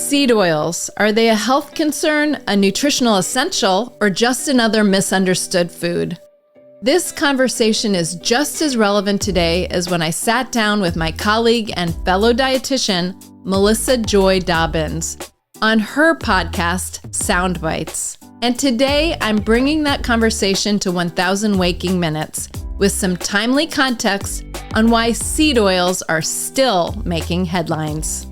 Seed oils, are they a health concern, a nutritional essential, or just another misunderstood food? This conversation is just as relevant today as when I sat down with my colleague and fellow dietitian, Melissa Joy Dobbins, on her podcast, Sound Bites. And today, I'm bringing that conversation to 1000 Waking Minutes with some timely context on why seed oils are still making headlines.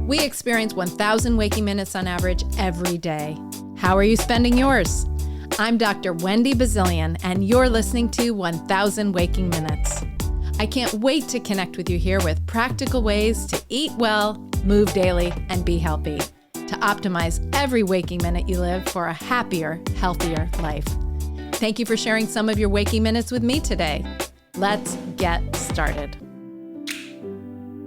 We experience 1000 waking minutes on average every day. How are you spending yours? I'm Dr. Wendy Bazilian, and you're listening to 1000 Waking Minutes. I can't wait to connect with you here with practical ways to eat well, move daily, and be healthy, to optimize every waking minute you live for a happier, healthier life. Thank you for sharing some of your waking minutes with me today. Let's get started.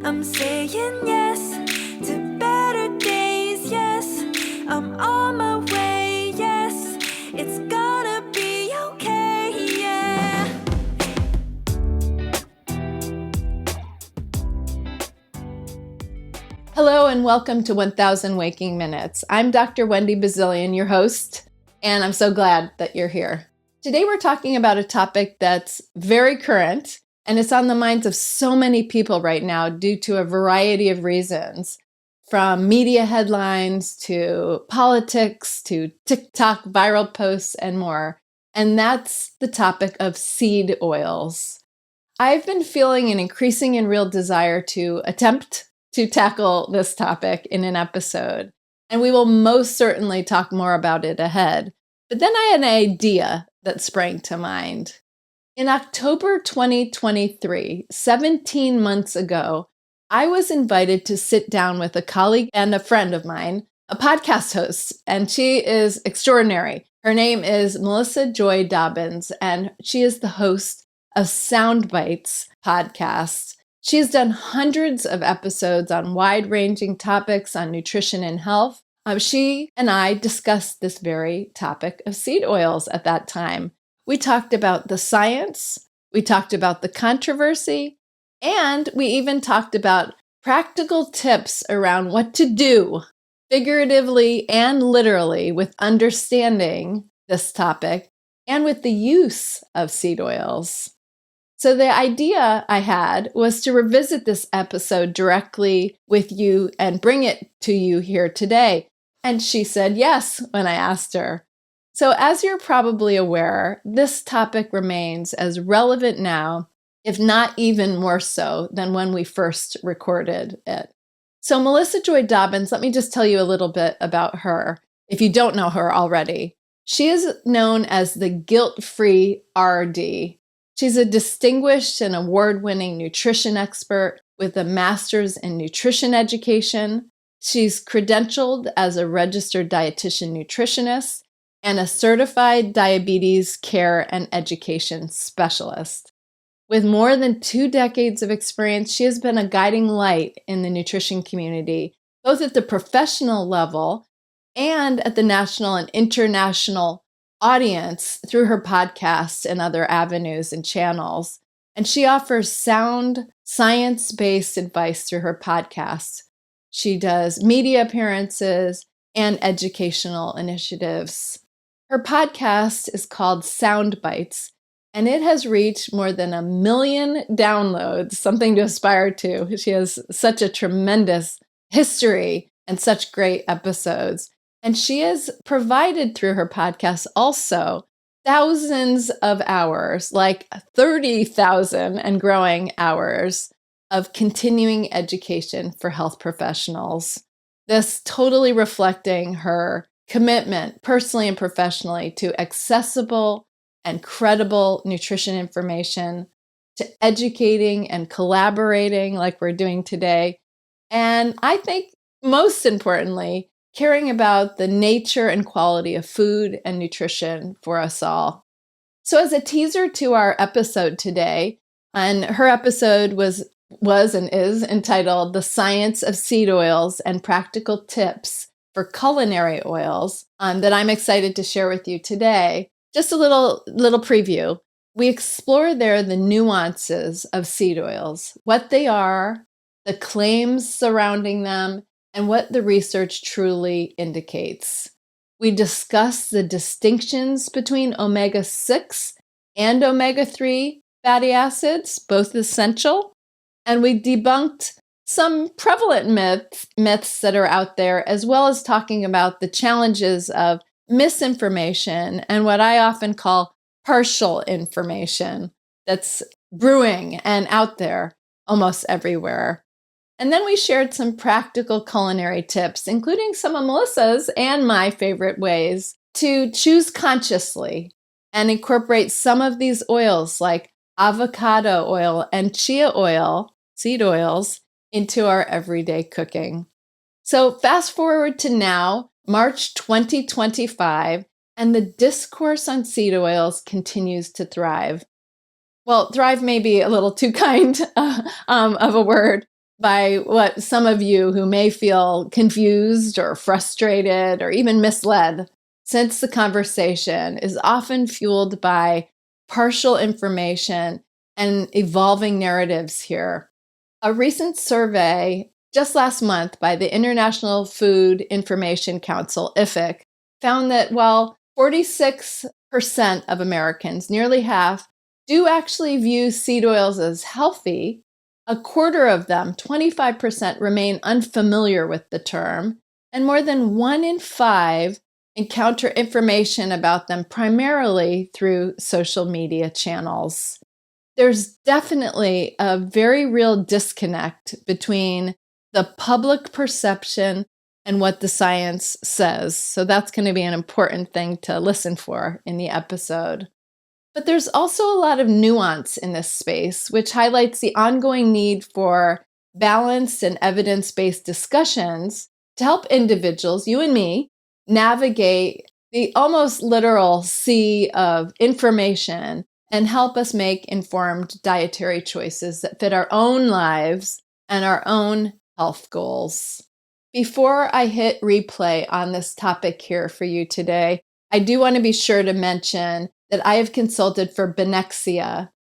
I'm saying yes to better days, yes. I'm on my way, yes. It's gonna be okay, yeah. Hello and welcome to 1000 Waking Minutes. I'm Dr. Wendy Bazilian, your host, and I'm so glad that you're here. Today we're talking about a topic that's very current, and it's on the minds of so many people right now due to a variety of reasons, from media headlines to politics to TikTok viral posts and more. And that's the topic of seed oils. I've been feeling an increasing and real desire to attempt to tackle this topic in an episode, and we will most certainly talk more about it ahead. But then I had an idea that sprang to mind. In October 2023, 17 months ago, I was invited to sit down with a colleague and a friend of mine, a podcast host, and she is extraordinary. Her name is Melissa Joy Dobbins, and she is the host of Sound Bites podcast. She has done hundreds of episodes on wide-ranging topics on nutrition and health. She and I discussed this very topic of seed oils at that time. We talked about the science, we talked about the controversy, and we even talked about practical tips around what to do, figuratively and literally, with understanding this topic and with the use of seed oils. So the idea I had was to revisit this episode directly with you and bring it to you here today. And she said yes when I asked her. So as you're probably aware, this topic remains as relevant now, if not even more so than when we first recorded it. So Melissa Joy Dobbins, let me just tell you a little bit about her, if you don't know her already. She is known as the guilt-free RD. She's a distinguished and award-winning nutrition expert with a master's in nutrition education. She's credentialed as a registered dietitian nutritionist and a certified diabetes care and education specialist. With more than 2 decades of experience, she has been a guiding light in the nutrition community, both at the professional level and at the national and international audience through her podcasts and other avenues and channels. And she offers sound, science-based advice through her podcasts. She does media appearances and educational initiatives. Her podcast is called Sound Bites, and it has reached more than 1 million downloads, something to aspire to. She has such a tremendous history and such great episodes. And she has provided through her podcast also thousands of hours, like 30,000 and growing hours of continuing education for health professionals. This totally reflecting her commitment, personally and professionally, to accessible and credible nutrition information, to educating and collaborating like we're doing today. And I think most importantly, caring about the nature and quality of food and nutrition for us all. So as a teaser to our episode today, and her episode was and is entitled The Science of Seed Oils and Practical Tips for Culinary Oils, that I'm excited to share with you today. Just a little preview. We explore there the nuances of seed oils, what they are, the claims surrounding them, and what the research truly indicates. We discuss the distinctions between omega-6 and omega-3 fatty acids, both essential, and we debunked some prevalent myths that are out there, as well as talking about the challenges of misinformation and what I often call partial information that's brewing and out there almost everywhere. And then we shared some practical culinary tips, including some of Melissa's and my favorite ways to choose consciously and incorporate some of these oils like avocado oil and chia oil, seed oils, into our everyday cooking. So fast forward to now, March 2025, and the discourse on seed oils continues to thrive. Well, thrive may be a little too kind of a word by what some of you who may feel confused or frustrated or even misled, since the conversation is often fueled by partial information and evolving narratives here. A recent survey just last month by the International Food Information Council, IFIC, found that while 46% of Americans, nearly half, do actually view seed oils as healthy, a quarter of them, 25%, remain unfamiliar with the term, and more than 1 in 5 encounter information about them primarily through social media channels. There's definitely a very real disconnect between the public perception and what the science says. So that's going to be an important thing to listen for in the episode. But there's also a lot of nuance in this space, which highlights the ongoing need for balanced and evidence-based discussions to help individuals, you and me, navigate the almost literal sea of information and help us make informed dietary choices that fit our own lives and our own health goals. Before I hit replay on this topic here for you today, I do want to be sure to mention that I have consulted for Benexia.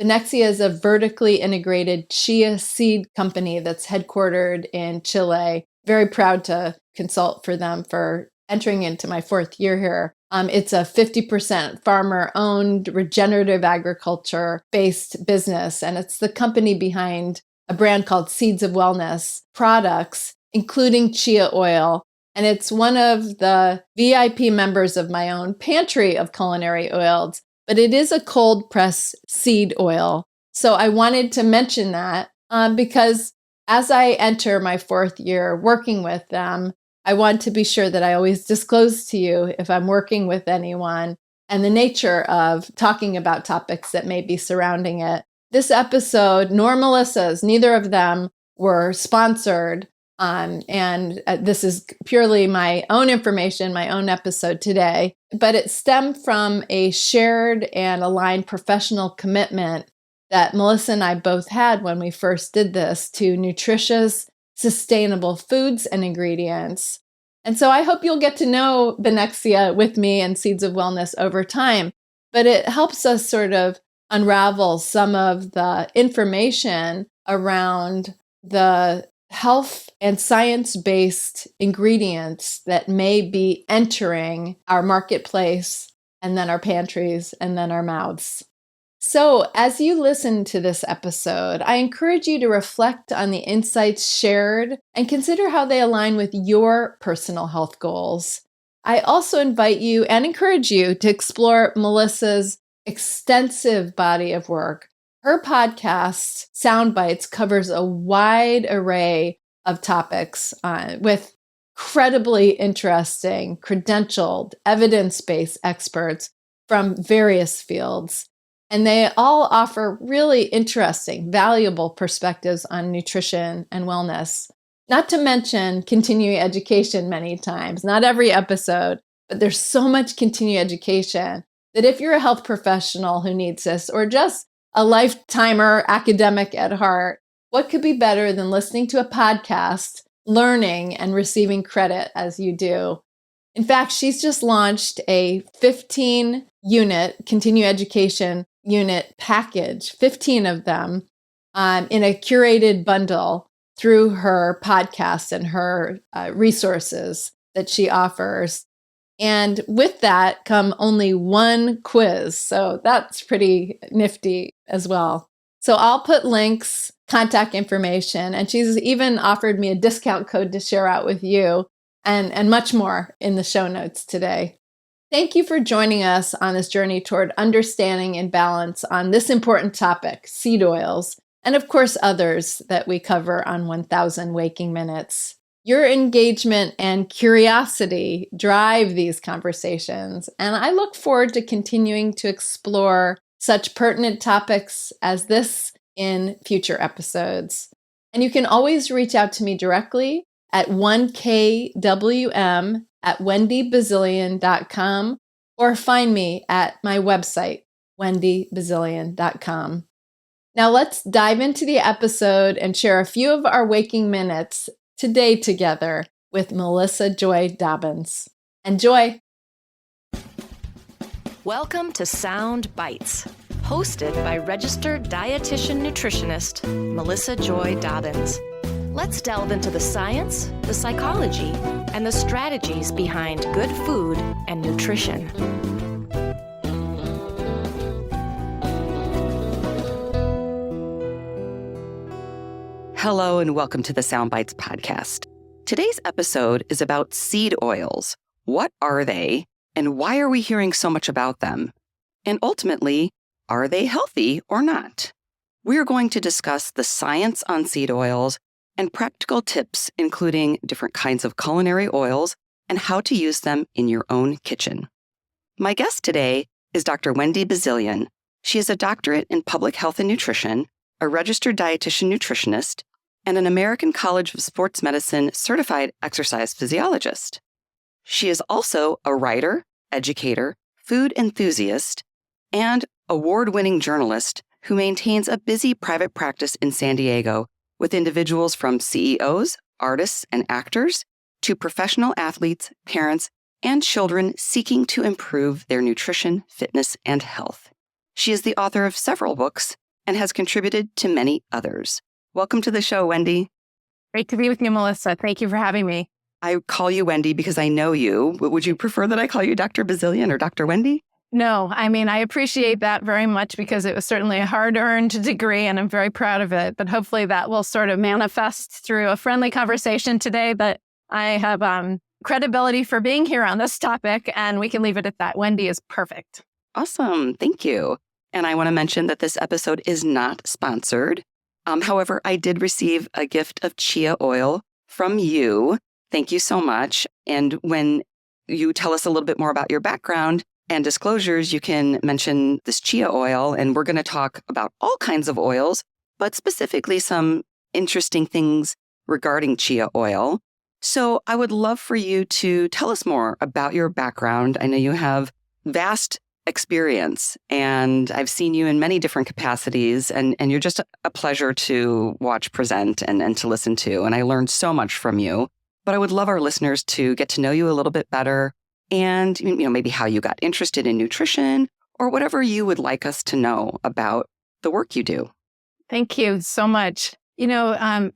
Benexia is a vertically integrated chia seed company that's headquartered in Chile. Very proud to consult for them for entering into my 4th year here. It's a 50% farmer-owned, regenerative agriculture-based business, and it's the company behind a brand called Seeds of Wellness products, including chia oil. And it's one of the VIP members of my own pantry of culinary oils, but it is a cold press seed oil. So I wanted to mention that because as I enter my 4th year working with them, I want to be sure that I always disclose to you if I'm working with anyone and the nature of talking about topics that may be surrounding it. This episode, nor Melissa's, neither of them were sponsored. And this is purely my own information, my own episode today, but it stemmed from a shared and aligned professional commitment that Melissa and I both had when we first did this to nutritious, sustainable foods and ingredients. And so I hope you'll get to know Benexia with me and Seeds of Wellness over time, but it helps us sort of unravel some of the information around the health and science-based ingredients that may be entering our marketplace and then our pantries and then our mouths. So as you listen to this episode, I encourage you to reflect on the insights shared and consider how they align with your personal health goals. I also invite you and encourage you to explore Melissa's extensive body of work. Her podcast, Soundbites, covers a wide array of topics with incredibly interesting, credentialed, evidence-based experts from various fields. And they all offer really interesting, valuable perspectives on nutrition and wellness. Not to mention continuing education many times, not every episode, but there's so much continuing education that if you're a health professional who needs this, or just a lifetimer academic at heart, what could be better than listening to a podcast, learning and receiving credit as you do? In fact, she's just launched a 15-unit continuing education unit package, 15 of them, in a curated bundle. through her podcast and her resources that she offers. And with that come only one quiz. So that's pretty nifty as well. So I'll put links, contact information, and she's even offered me a discount code to share out with you and much more in the show notes today. Thank you for joining us on this journey toward understanding and balance on this important topic, seed oils, and of course others that we cover on 1000 Waking Minutes. Your engagement and curiosity drive these conversations, and I look forward to continuing to explore such pertinent topics as this in future episodes. And you can always reach out to me directly at 1kwm@wendybazilian.com or find me at my website, wendybazilian.com. Now let's dive into the episode and share a few of our waking minutes today together with Melissa Joy Dobbins. Enjoy! Welcome to Sound Bites, hosted by registered dietitian nutritionist Melissa Joy Dobbins. Let's delve into the science, the psychology, and the strategies behind good food and nutrition. Hello and welcome to the Sound Bites podcast. Today's episode is about seed oils. What are they, and why are we hearing so much about them? And ultimately, are they healthy or not? We are going to discuss the science on seed oils and practical tips, including different kinds of culinary oils and how to use them in your own kitchen. My guest today is Dr. Wendy Bazilian. She is a doctorate in public health and nutrition, a registered dietitian nutritionist, and an American College of Sports Medicine certified exercise physiologist. She is also a writer, educator, food enthusiast, and award-winning journalist who maintains a busy private practice in San Diego with individuals from CEOs, artists, and actors to professional athletes, parents, and children seeking to improve their nutrition, fitness, and health. She is the author of several books and has contributed to many others. Welcome to the show, Wendy. Great to be with you, Melissa. Thank you for having me. I call you Wendy because I know you. Would you prefer that I call you Dr. Bazilian or Dr. Wendy? No, I mean, I appreciate that very much because it was certainly a hard-earned degree and I'm very proud of it. But hopefully that will sort of manifest through a friendly conversation today that I have credibility for being here on this topic and we can leave it at that. Wendy is perfect. Awesome. Thank you. And I want to mention that this episode is not sponsored. However, I did receive a gift of chia oil from you. Thank you so much. And when you tell us a little bit more about your background and disclosures, you can mention this chia oil. And we're going to talk about all kinds of oils, but specifically some interesting things regarding chia oil. So I would love for you to tell us more about your background. I know you have vast experience, and I've seen you in many different capacities, and you're just a pleasure to watch present and to listen to. And I learned so much from you. But I would love our listeners to get to know you a little bit better and, maybe how you got interested in nutrition or whatever you would like us to know about the work you do. Thank you so much.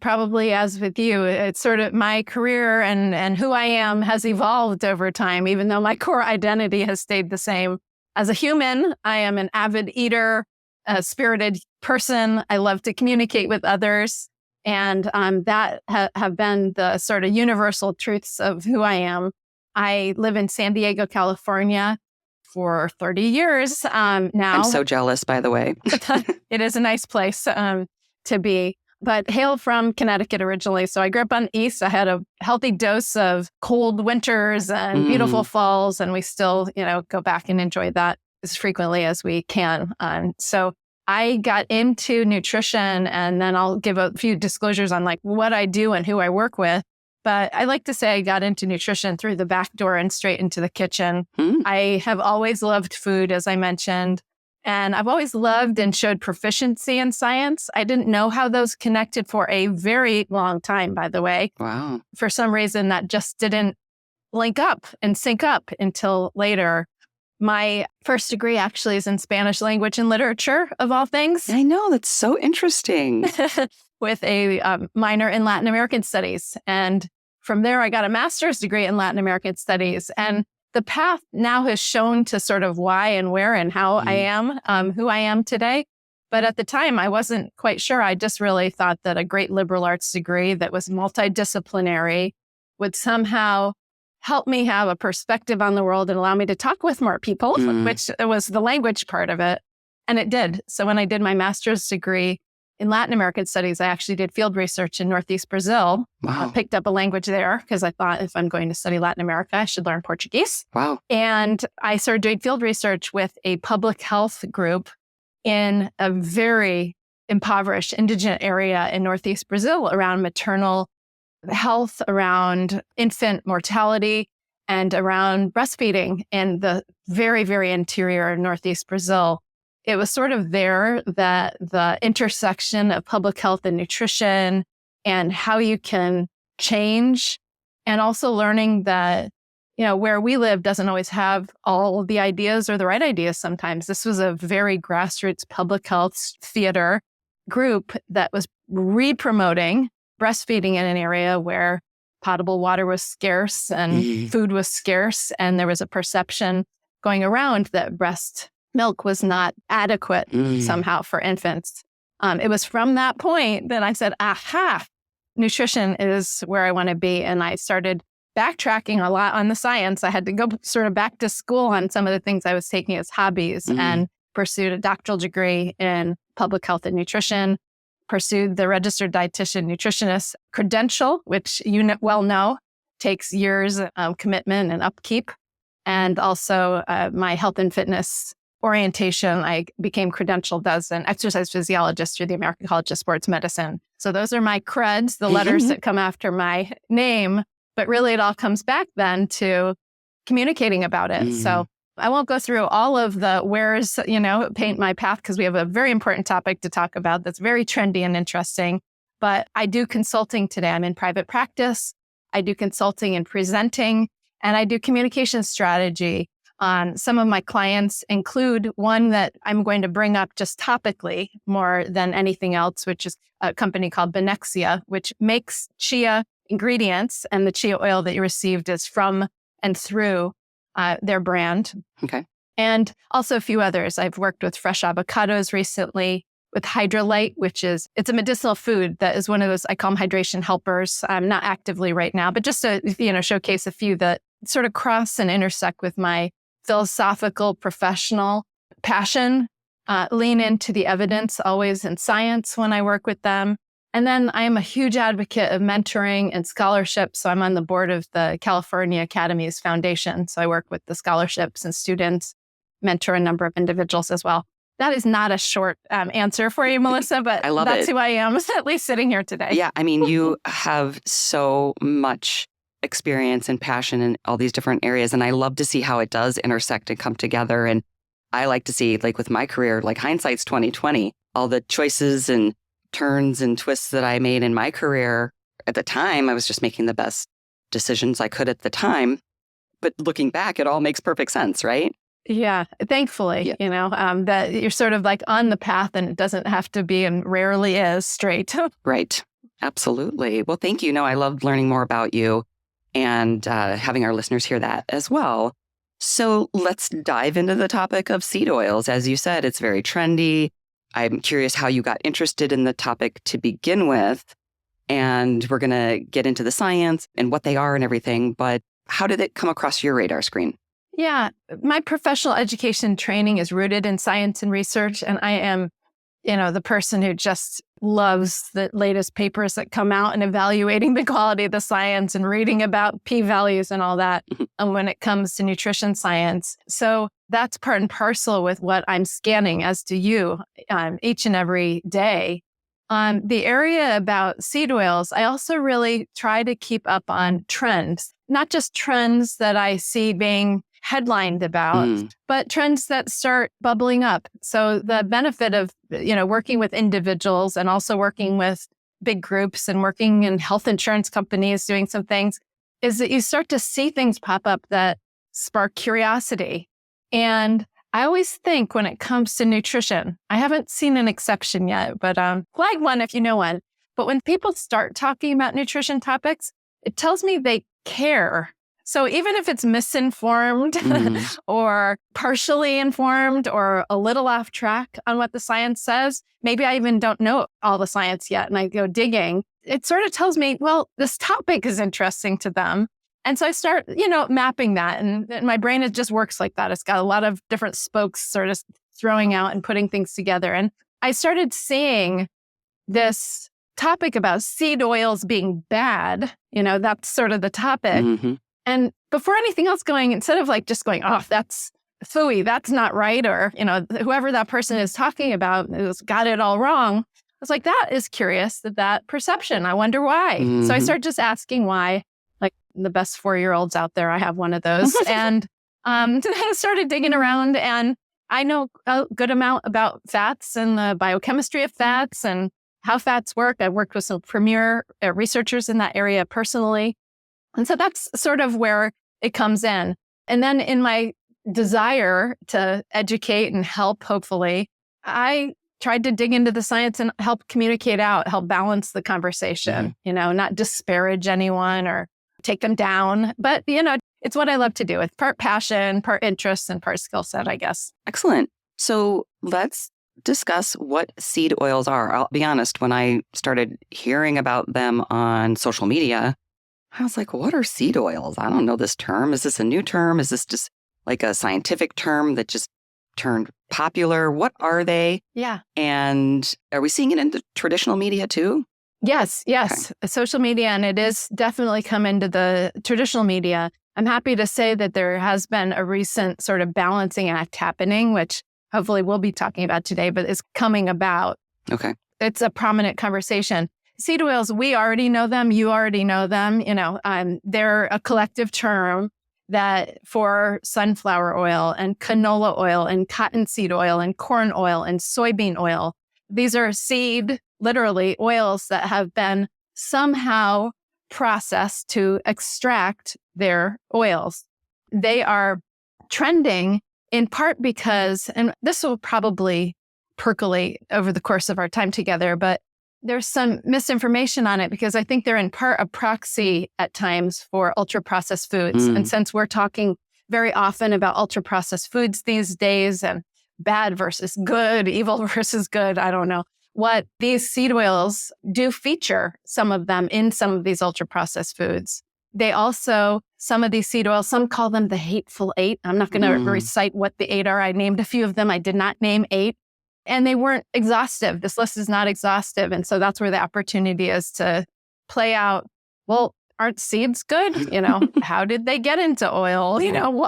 Probably as with you, it's sort of my career and who I am has evolved over time, even though my core identity has stayed the same. As a human, I am an avid eater, a spirited person. I love to communicate with others. And that have been the sort of universal truths of who I am. I live in San Diego, California for 30 years now. I'm so jealous, by the way. It is a nice place to be, but hail from Connecticut originally. So I grew up on the East. I had a healthy dose of cold winters and beautiful falls, and we still, go back and enjoy that as frequently as we can. So I got into nutrition, and then I'll give a few disclosures on like what I do and who I work with. But I like to say I got into nutrition through the back door and straight into the kitchen. I have always loved food, as I mentioned, and I've always loved and showed proficiency in science. I didn't know how those connected for a very long time, by the way. Wow. For some reason, that just didn't link up and sync up until later. My first degree actually is in Spanish language and literature, of all things. I know, that's so interesting. With a minor in Latin American studies. And from there, I got a master's degree in Latin American studies. And the path now has shown to sort of why and where and how I am, who I am today. But at the time, I wasn't quite sure. I just really thought that a great liberal arts degree that was multidisciplinary would somehow help me have a perspective on the world and allow me to talk with more people, which was the language part of it. And it did. So when I did my master's degree in Latin American studies, I actually did field research in Northeast Brazil. Wow. I picked up a language there because I thought if I'm going to study Latin America, I should learn Portuguese. Wow. And I started doing field research with a public health group in a very impoverished indigent area in Northeast Brazil around maternal health, around infant mortality, and around breastfeeding in the very, very interior Northeast Brazil. It was sort of there that the intersection of public health and nutrition and how you can change, and also learning that, you know, where we live doesn't always have all of the ideas or the right ideas sometimes. This was a very grassroots public health theater group that was re-promoting breastfeeding in an area where potable water was scarce and food was scarce. And there was a perception going around that breast milk was not adequate somehow for infants. It was from that point that I said, aha, nutrition is where I want to be. And I started backtracking a lot on the science. I had to go sort of back to school on some of the things I was taking as hobbies and pursued a doctoral degree in public health and nutrition, pursued the registered dietitian nutritionist credential, which you well know takes years of commitment and upkeep. And also my health and fitness orientation, I became credentialed as an exercise physiologist through the American College of Sports Medicine. So those are my creds, the letters that come after my name. But really, it all comes back then to communicating about it. So I won't go through all of the where's, paint my path, because we have a very important topic to talk about that's very trendy and interesting. But I do consulting today. I'm in private practice. I do consulting and presenting, and I do communication strategy. Some of my clients include one that I'm going to bring up just topically more than anything else, which is a company called Benexia, which makes chia ingredients, and the chia oil that you received is from and through their brand. Okay. And also a few others. I've worked with fresh avocados recently, with Hydrolite, it's a medicinal food that is one of those, I call them hydration helpers. Not actively right now, but just to, showcase a few that sort of cross and intersect with my philosophical, professional passion, lean into the evidence, always in science when I work with them. And then I am a huge advocate of mentoring and scholarship. So I'm on the board of the California Academies Foundation. So I work with the scholarships and students, mentor a number of individuals as well. That is not a short answer for you, Melissa, but that's who I am, at least sitting here today. Yeah, I mean, you have so much experience and passion in all these different areas. And I love to see how it does intersect and come together. And I like to see, like with my career, like hindsight's 2020, all the choices and turns and twists that I made in my career. At the time, I was just making the best decisions I could at the time. But looking back, it all makes perfect sense, right? Yeah, thankfully, that you're sort of like on the path, and it doesn't have to be, and rarely is, straight. Right. Absolutely. Well, thank you. No, I loved learning more about you and having our listeners hear that as well. So let's dive into the topic of seed oils. As you said, it's very trendy. I'm curious how you got interested in the topic to begin with. And we're going to get into the science and what they are and everything. But how did it come across your radar screen? Yeah, my professional education training is rooted in science and research. And I am, the person who just loves the latest papers that come out and evaluating the quality of the science and reading about p-values and all that when it comes to nutrition science. So that's part and parcel with what I'm scanning, as do you, each and every day. The area about seed oils, I also really try to keep up on trends, not just trends that I see being headlined about, but trends that start bubbling up. So the benefit of, working with individuals and also working with big groups and working in health insurance companies, doing some things, is that you start to see things pop up that spark curiosity. And I always think when it comes to nutrition, I haven't seen an exception yet, but flag one if you know one. But when people start talking about nutrition topics, it tells me they care. So even if it's misinformed or partially informed or a little off track on what the science says, maybe I even don't know all the science yet and I go digging, it sort of tells me, well, this topic is interesting to them. And so I start, mapping that. And my brain, it just works like that. It's got a lot of different spokes sort of throwing out and putting things together. And I started seeing this topic about seed oils being bad. That's sort of the topic. And before anything else going, instead of just going, oh, that's phooey, that's not right. Or, whoever that person is talking about has got it all wrong. I was like, that is curious, that perception. I wonder why. So I started just asking why. Like the best 4-year-olds out there, I have one of those. And I started digging around, and I know a good amount about fats and the biochemistry of fats and how fats work. I've worked with some premier researchers in that area personally. And so that's sort of where it comes in. And then in my desire to educate and help, hopefully, I tried to dig into the science and help communicate out, help balance the conversation, not disparage anyone or take them down. But, it's what I love to do. It's part passion, part interest, and part skill set, I guess. Excellent. So let's discuss what seed oils are. I'll be honest, when I started hearing about them on social media, I was like, what are seed oils? I don't know this term. Is this a new term? Is this just like a scientific term that just turned popular? What are they? Yeah. And are we seeing it in the traditional media too? Yes. Okay. Social media, and it is definitely come into the traditional media. I'm happy to say that there has been a recent sort of balancing act happening, which hopefully we'll be talking about today, but is coming about. Okay. It's a prominent conversation. Seed oils, we already know them. You already know them. They're a collective term that for sunflower oil and canola oil and cottonseed oil and corn oil and soybean oil. These are seed, literally, oils that have been somehow processed to extract their oils. They are trending in part because, and this will probably percolate over the course of our time together, but there's some misinformation on it because I think they're in part a proxy at times for ultra-processed foods. And since we're talking very often about ultra-processed foods these days and bad versus good, evil versus good, I don't know, what these seed oils do feature some of them in some of these ultra-processed foods. They also, some of these seed oils, some call them the hateful 8. I'm not going to recite what the 8 are. I named a few of them. I did not name 8. And they weren't exhaustive. This list is not exhaustive. And so that's where the opportunity is to play out, well, aren't seeds good? How did they get into oil?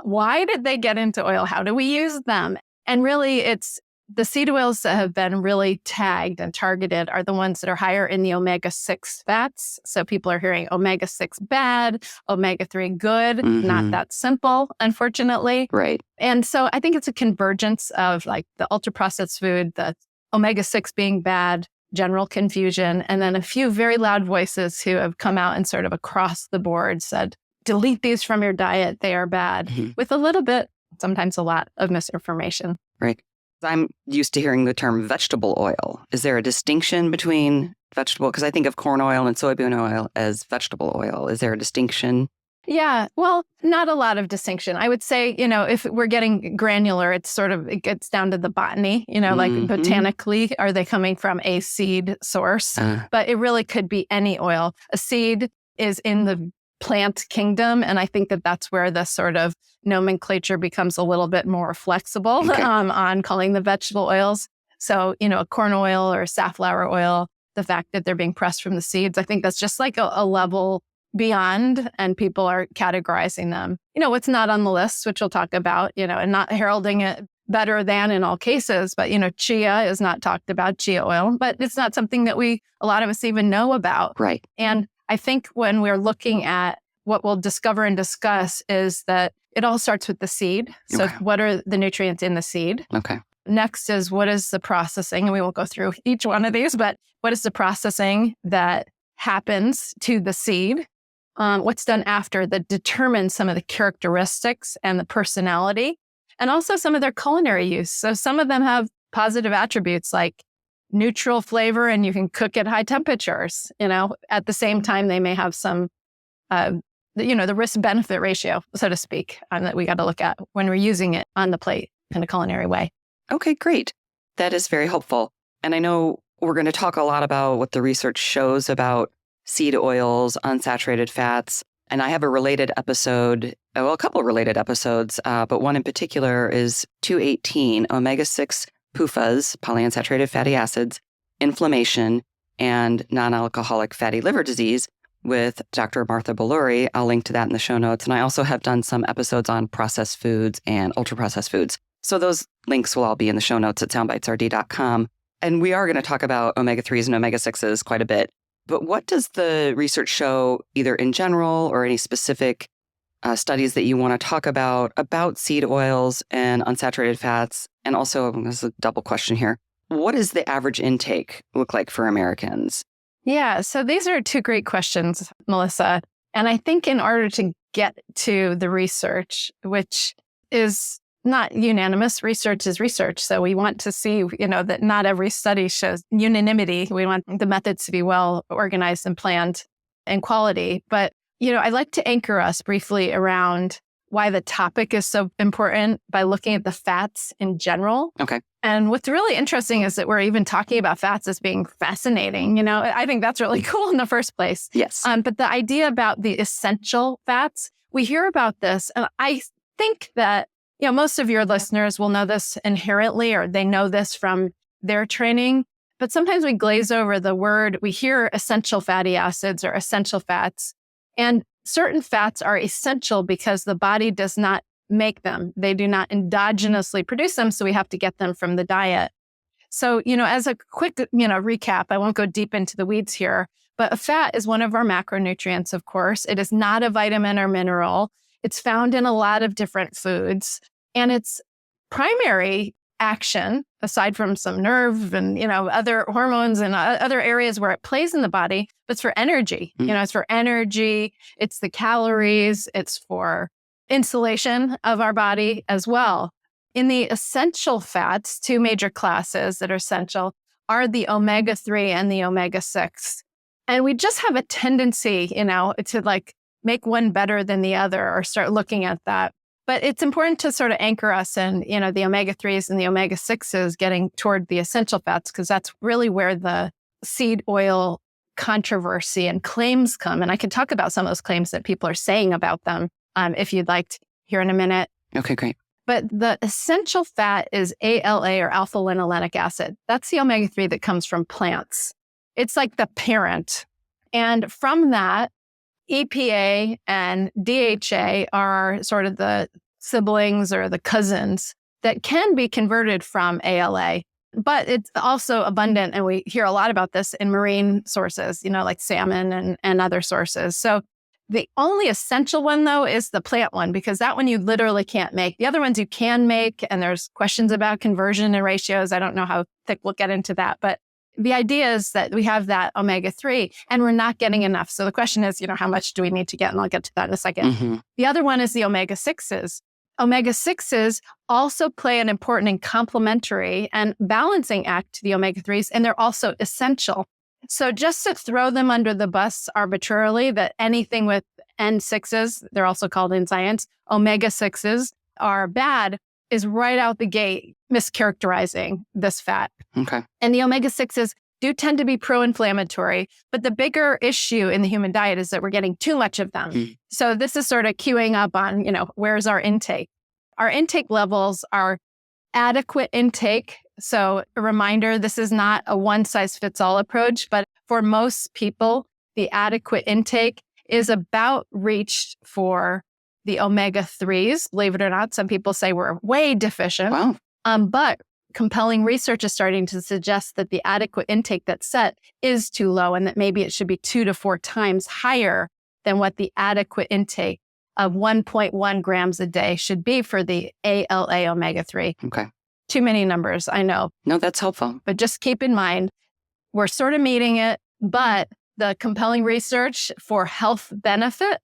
Why did they get into oil? How do we use them? And really, it's the seed oils that have been really tagged and targeted are the ones that are higher in the omega-6 fats. So people are hearing omega-6 bad, omega-3 good, not that simple, unfortunately. Right. And so I think it's a convergence of the ultra-processed food, the omega-6 being bad, general confusion, and then a few very loud voices who have come out and sort of across the board said, delete these from your diet, they are bad, with a little bit, sometimes a lot of misinformation. Right. I'm used to hearing the term vegetable oil. Is there a distinction between vegetable? Because I think of corn oil and soybean oil as vegetable oil. Is there a distinction? Yeah, well, not a lot of distinction. I would say, if we're getting granular, it gets down to the botany, botanically, are they coming from a seed source? But it really could be any oil. A seed is in the plant kingdom. And I think that that's where the sort of nomenclature becomes a little bit more flexible on calling the vegetable oils. So, a corn oil or safflower oil, the fact that they're being pressed from the seeds, I think that's just a level beyond, and people are categorizing them. What's not on the list, which we'll talk about, and not heralding it better than in all cases, but, chia is not talked about, chia oil, but it's not something that a lot of us even know about. Right. And I think when we're looking at what we'll discover and discuss is that it all starts with the seed. So what are the nutrients in the seed? Okay. Next is what is the processing? And we won't go through each one of these, but what is the processing that happens to the seed? What's done after that determines some of the characteristics and the personality? and also some of their culinary use. So some of them have positive attributes like neutral flavor, and you can cook at high temperatures. At the same time, they may have some, the risk-benefit ratio, so to speak, that we got to look at when we're using it on the plate in a culinary way. Okay, great. That is very helpful. And I know we're going to talk a lot about what the research shows about seed oils, unsaturated fats. And I have a related episode, a couple of related episodes, but one in particular is 218, omega-6 PUFAs, polyunsaturated fatty acids, inflammation, and non-alcoholic fatty liver disease with Dr. Martha Belluri. I'll link to that in the show notes. And I also have done some episodes on processed foods and ultra-processed foods. So those links will all be in the show notes at soundbitesrd.com. And we are going to talk about omega-3s and omega-6s quite a bit. But what does the research show, either in general or any specific studies that you want to talk about seed oils and unsaturated fats? And also, this is a double question here, what does the average intake look like for Americans? Yeah, so these are two great questions, Melissa. And I think in order to get to the research, which is not unanimous, research is research. So we want to see, that not every study shows unanimity. We want the methods to be well organized and planned and quality. But, I'd like to anchor us briefly around why the topic is so important by looking at the fats in general. Okay. And what's really interesting is that we're even talking about fats as being fascinating. I think that's really cool in the first place. Yes. But the idea about the essential fats, we hear about this. And I think that, most of your listeners will know this inherently, or they know this from their training. But sometimes we glaze over the word. We hear essential fatty acids or essential fats. And certain fats are essential because the body does not make them. They do not endogenously produce them, so we have to get them from the diet. So, as a quick, recap, I won't go deep into the weeds here, but a fat is one of our macronutrients, of course. It is not a vitamin or mineral. It's found in a lot of different foods, and its primary action, aside from some nerve and, other hormones and other areas where it plays in the body, but it's for energy. It's for energy. It's the calories. It's for insulation of our body as well. In the essential fats, two major classes that are essential are the omega-3 and the omega-6. And we just have a tendency, to make one better than the other or start looking at that. But it's important to sort of anchor us in, the omega-3s and the omega-6s getting toward the essential fats, because that's really where the seed oil controversy and claims come. And I can talk about some of those claims that people are saying about them if you'd like to hear in a minute. Okay, great. But the essential fat is ALA, or alpha-linolenic acid. That's the omega-3 that comes from plants. It's like the parent. And from that, EPA and DHA are sort of the siblings or the cousins that can be converted from ALA. But it's also abundant, and we hear a lot about this in marine sources, like salmon and other sources. So the only essential one, though, is the plant one, because that one you literally can't make. The other ones you can make, and there's questions about conversion and ratios. I don't know how thick we'll get into that, but the idea is that we have that omega-3 and we're not getting enough. So the question is, how much do we need to get? And I'll get to that in a second. Mm-hmm. The other one is the omega-6s. Omega-6s also play an important and complementary and balancing act to the omega-3s, and they're also essential. So just to throw them under the bus arbitrarily, that anything with N6s, they're also called in science, omega-6s are bad, is right out the gate mischaracterizing this fat. Okay. And the omega-6s do tend to be pro-inflammatory, but the bigger issue in the human diet is that we're getting too much of them. Mm. So this is sort of queuing up on, where's our intake? Our intake levels are adequate intake. So a reminder, this is not a one-size-fits-all approach, but for most people, the adequate intake is about reached for the omega-3s. Believe it or not, some people say we're way deficient. Wow. But compelling research is starting to suggest that the adequate intake that's set is too low, and that maybe it should be 2 to 4 times higher than what the adequate intake of 1.1 grams a day should be for the ALA omega-3. Okay. Too many numbers, I know. No, that's helpful. But just keep in mind, we're sort of meeting it, but the compelling research for health benefit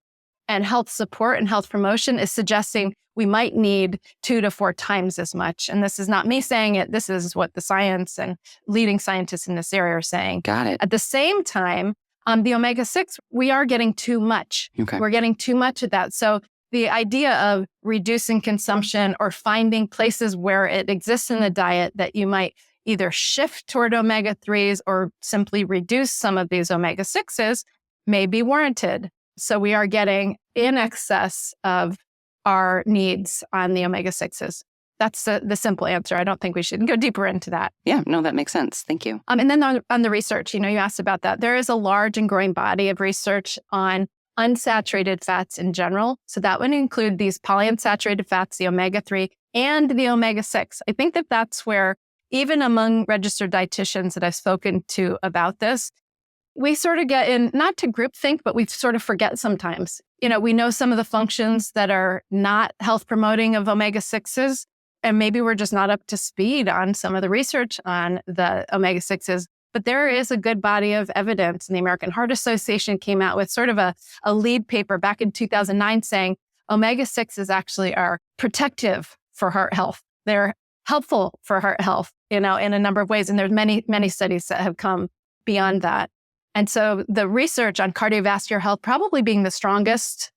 and health support and health promotion is suggesting we might need 2 to 4 times as much. And this is not me saying it. This is what the science and leading scientists in this area are saying. Got it. At the same time, the omega-6, we are getting too much. Okay. We're getting too much of that. So the idea of reducing consumption or finding places where it exists in the diet that you might either shift toward omega-3s or simply reduce some of these omega-6s may be warranted. So we are getting in excess of our needs on the omega-6s. That's the simple answer. I don't think we should go deeper into that. Yeah, no, that makes sense. Thank you. And then on the research, you asked about that. There is a large and growing body of research on unsaturated fats in general. So that would include these polyunsaturated fats, the omega-3 and the omega-6. I think that that's where, even among registered dietitians that I've spoken to about this, we sort of get in, not to groupthink, but we sort of forget sometimes. We know some of the functions that are not health promoting of omega-6s, and maybe we're just not up to speed on some of the research on the omega-6s. But there is a good body of evidence, and the American Heart Association came out with sort of a lead paper back in 2009 saying omega-6s actually are protective for heart health. They're helpful for heart health, in a number of ways. And there's many, many studies that have come beyond that. And so the research on cardiovascular health probably being the strongest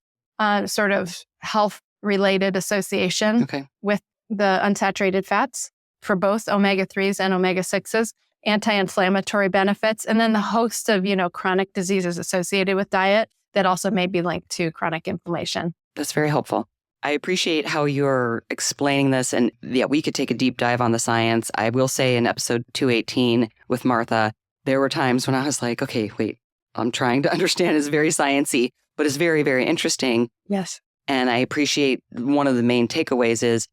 sort of health-related association with the unsaturated fats for both omega-3s and omega-6s, anti-inflammatory benefits, and then the host of, chronic diseases associated with diet that also may be linked to chronic inflammation. That's very helpful. I appreciate how you're explaining this. And yeah, we could take a deep dive on the science. I will say in episode 218 with Martha, there were times when I was like, okay, wait, I'm trying to understand. It's very sciencey, but it's very, very interesting. Yes. And I appreciate one of the main takeaways is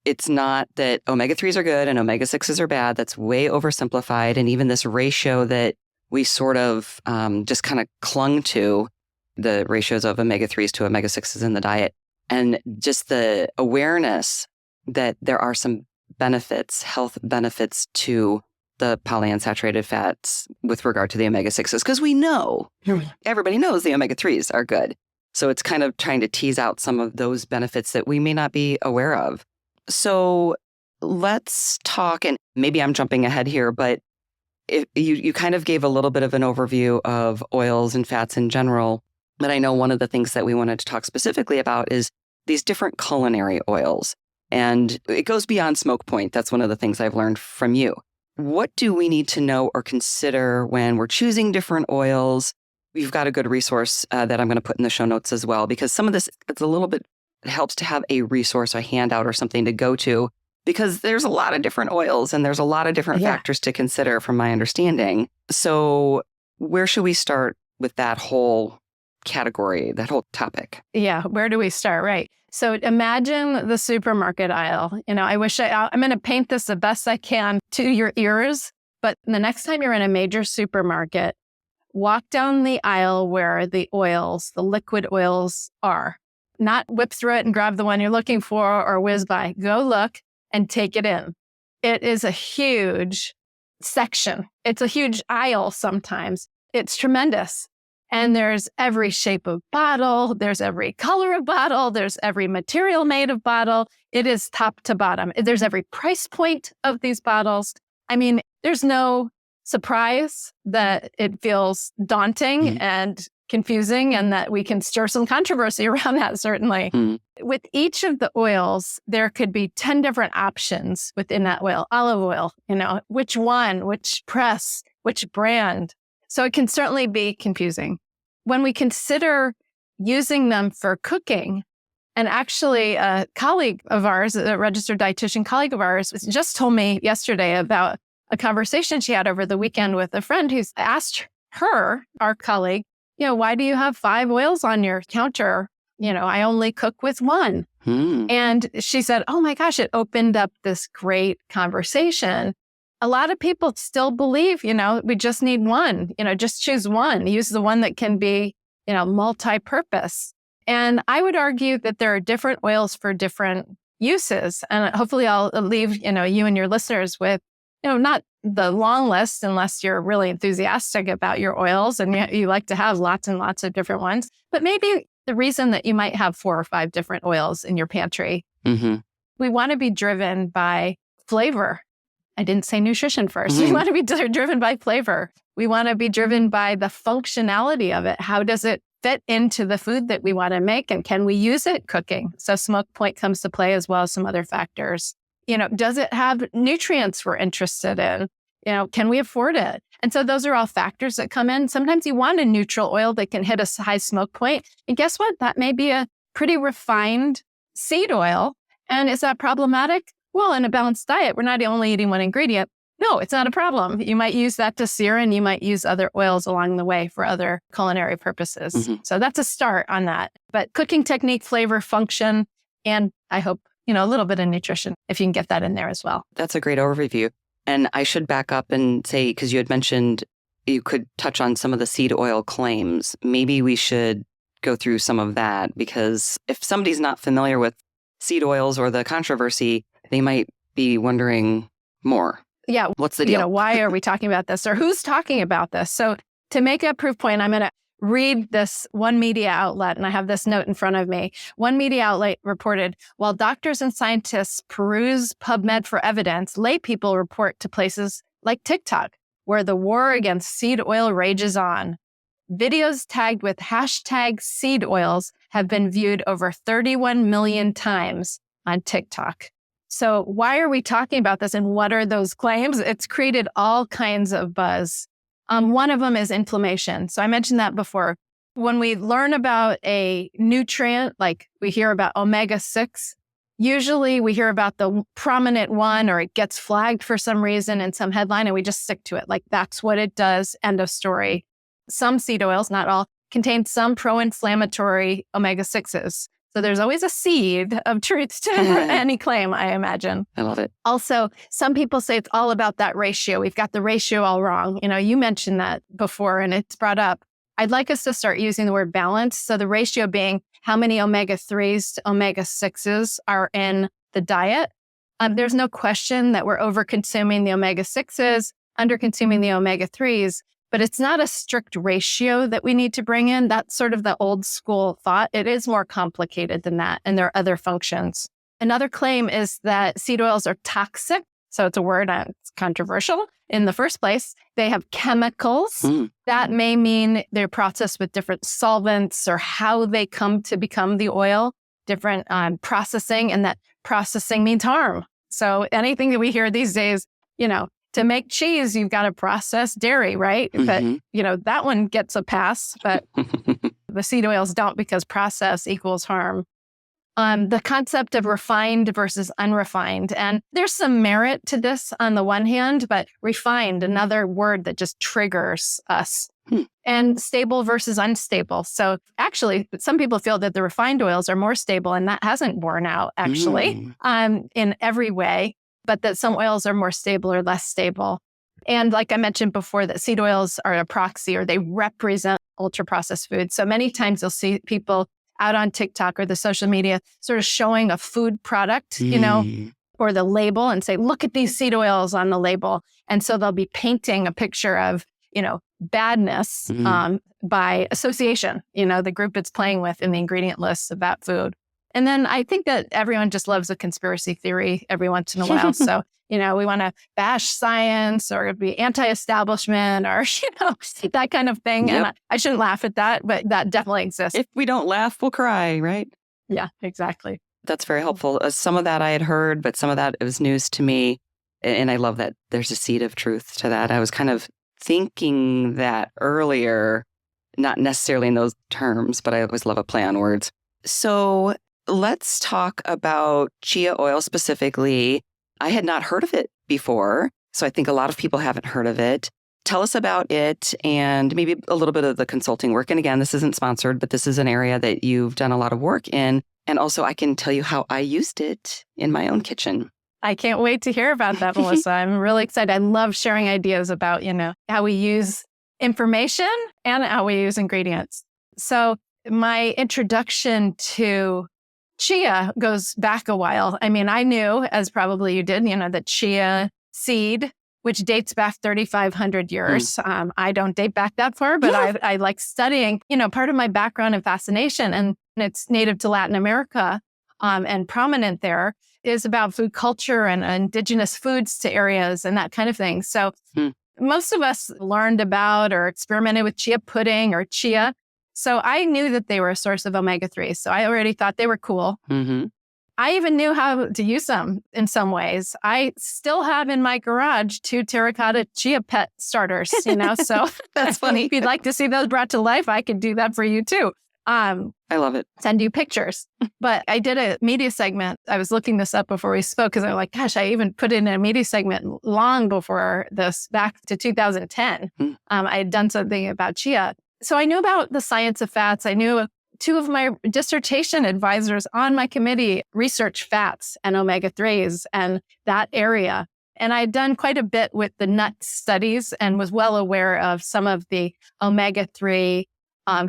it's not that omega-3s are good and omega-6s are bad. That's way oversimplified. And even this ratio that we sort of just kind of clung to, the ratios of omega-3s to omega-6s in the diet, and just the awareness that there are some benefits, health benefits to the polyunsaturated fats with regard to the omega-6s, because we know, everybody knows the omega-3s are good. So it's kind of trying to tease out some of those benefits that we may not be aware of. So let's talk, and maybe I'm jumping ahead here, but you kind of gave a little bit of an overview of oils and fats in general. But I know one of the things that we wanted to talk specifically about is these different culinary oils. And it goes beyond smoke point. That's one of the things I've learned from you. What do we need to know or consider when we're choosing different oils? We've got a good resource that I'm going to put in the show notes as well, because some of this, it's a little bit, it helps to have a resource, a handout or something to go to, because there's a lot of different oils and there's a lot of different factors to consider from my understanding. So where should we start with that whole category, that whole topic? Yeah, where do we start? Right. So imagine the supermarket aisle. I wish I'm going to paint this the best I can to your ears, but the next time you're in a major supermarket, walk down the aisle where the oils, the liquid oils are. Not whip through it and grab the one you're looking for or whiz by. Go look and take it in. It is a huge section. It's a huge aisle sometimes. It's tremendous. And there's every shape of bottle. There's every color of bottle. There's every material made of bottle. It is top to bottom. There's every price point of these bottles. I mean, there's no surprise that it feels daunting and confusing, and that we can stir some controversy around that, certainly. With each of the oils, there could be 10 different options within that oil. Olive oil, which one, which press, which brand. So it can certainly be confusing. When we consider using them for cooking, and actually a colleague of ours, a registered dietitian colleague of ours, just told me yesterday about a conversation she had over the weekend with a friend who's asked her, our colleague, why do you have 5 oils on your counter? I only cook with one. And she said, oh my gosh, it opened up this great conversation. A lot of people still believe, we just need one, just choose one, use the one that can be, multi-purpose. And I would argue that there are different oils for different uses. And hopefully I'll leave, you and your listeners with not the long list unless you're really enthusiastic about your oils and you like to have lots and lots of different ones. But maybe the reason that you might have 4 or 5 different oils in your pantry. Mm-hmm. We want to be driven by flavor. I didn't say nutrition first. Mm-hmm. We want to be driven by flavor. We want to be driven by the functionality of it. How does it fit into the food that we want to make? And can we use it cooking? So smoke point comes to play as well as some other factors. Does it have nutrients we're interested in? Can we afford it? And so those are all factors that come in. Sometimes you want a neutral oil that can hit a high smoke point. And guess what? That may be a pretty refined seed oil. And is that problematic? Well, in a balanced diet, we're not only eating one ingredient. No, it's not a problem. You might use that to sear, and you might use other oils along the way for other culinary purposes. Mm-hmm. So that's a start on that. But cooking technique, flavor, function, and I hope, a little bit of nutrition, if you can get that in there as well. That's a great overview. And I should back up and say, because you had mentioned you could touch on some of the seed oil claims. Maybe we should go through some of that, because if somebody's not familiar with seed oils or the controversy, they might be wondering more. Yeah. What's the deal? Why are we talking about this, or who's talking about this? So to make a proof point, I'm going to read this one media outlet, and I have this note in front of me. One media outlet reported, while doctors and scientists peruse PubMed for evidence, lay people report to places like TikTok, where the war against seed oil rages on. Videos tagged with hashtag seed oils have been viewed over 31 million times on TikTok. So why are we talking about this, and what are those claims? It's created all kinds of buzz. One of them is inflammation. So I mentioned that before. When we learn about a nutrient, like we hear about omega-6, usually we hear about the prominent one, or it gets flagged for some reason in some headline, and we just stick to it. Like, that's what it does, end of story. Some seed oils, not all, contain some pro-inflammatory omega-6s. So there's always a seed of truth to any claim, I imagine. I love it. Also, some people say it's all about that ratio. We've got the ratio all wrong. You mentioned that before, and it's brought up. I'd like us to start using the word balance. So the ratio being how many omega-3s to omega-6s are in the diet. There's no question that we're over-consuming the omega-6s, under-consuming the omega-3s. But it's not a strict ratio that we need to bring in. That's sort of the old school thought. It is more complicated than that, and there are other functions. Another claim is that seed oils are toxic. So it's a word that's controversial in the first place. They have chemicals. That may mean they're processed with different solvents, or how they come to become the oil, different processing, and that processing means harm. So anything that we hear these days, to make cheese, you've got to process dairy, right? Mm-hmm. But, that one gets a pass, but the seed oils don't, because process equals harm. The concept of refined versus unrefined. And there's some merit to this on the one hand, but refined, another word that just triggers us. And stable versus unstable. So actually, some people feel that the refined oils are more stable, and that hasn't borne out, actually, in every way. But that some oils are more stable or less stable. And like I mentioned before, that seed oils are a proxy, or they represent ultra-processed food. So many times you'll see people out on TikTok or the social media sort of showing a food product, or the label, and say, look at these seed oils on the label. And so they'll be painting a picture of, badness by association, the group it's playing with in the ingredient lists of that food. And then I think that everyone just loves a conspiracy theory every once in a while. So, we want to bash science, or be anti-establishment, or, that kind of thing. Yep. And I shouldn't laugh at that, but that definitely exists. If we don't laugh, we'll cry, right? Yeah, exactly. That's very helpful. Some of that I had heard, but some of that was news to me. And I love that there's a seed of truth to that. I was kind of thinking that earlier, not necessarily in those terms, but I always love a play on words. So let's talk about chia oil specifically. I had not heard of it before, so I think a lot of people haven't heard of it. Tell us about it, and maybe a little bit of the consulting work. And again, this isn't sponsored, but this is an area that you've done a lot of work in. And also, I can tell you how I used it in my own kitchen. I can't wait to hear about that, Melissa. I'm really excited. I love sharing ideas about, how we use information and how we use ingredients. So my introduction to chia goes back a while. I mean, I knew, as probably you did, that chia seed which dates back 3,500 years. I don't date back that far, but I like studying, part of my background and fascination, and it's native to Latin America and prominent there, is about food culture and indigenous foods to areas and that kind of thing. So most of us learned about or experimented with chia pudding or chia. So I knew that they were a source of omega-3. So I already thought they were cool. Mm-hmm. I even knew how to use them in some ways. I still have in my garage 2 terracotta chia pet starters, so That's funny. If you'd like to see those brought to life, I could do that for you too. I love it. Send you pictures. But I did a media segment. I was looking this up before we spoke because I'm like, gosh, I even put in a media segment long before this, back to 2010. I had done something about chia. So I knew about the science of fats. I knew 2 of my dissertation advisors on my committee research fats and omega-3s and that area. And I had done quite a bit with the nut studies and was well aware of some of the omega-3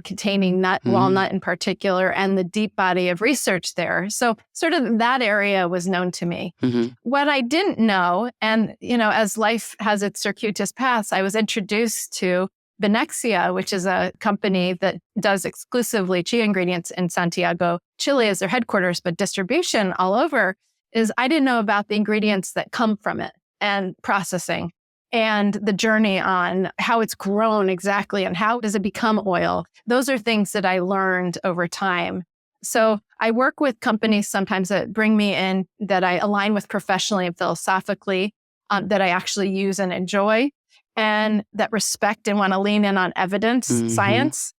containing nut, walnut in particular, and the deep body of research there. So sort of that area was known to me. What I didn't know, and as life has its circuitous paths, I was introduced to Benexia, which is a company that does exclusively chia ingredients in Santiago, Chile as their headquarters, but distribution all over, is I didn't know about the ingredients that come from it and processing and the journey on how it's grown exactly and how does it become oil. Those are things that I learned over time. So I work with companies sometimes that bring me in that I align with professionally and philosophically, that I actually use and enjoy, and that respect and want to lean in on evidence, science,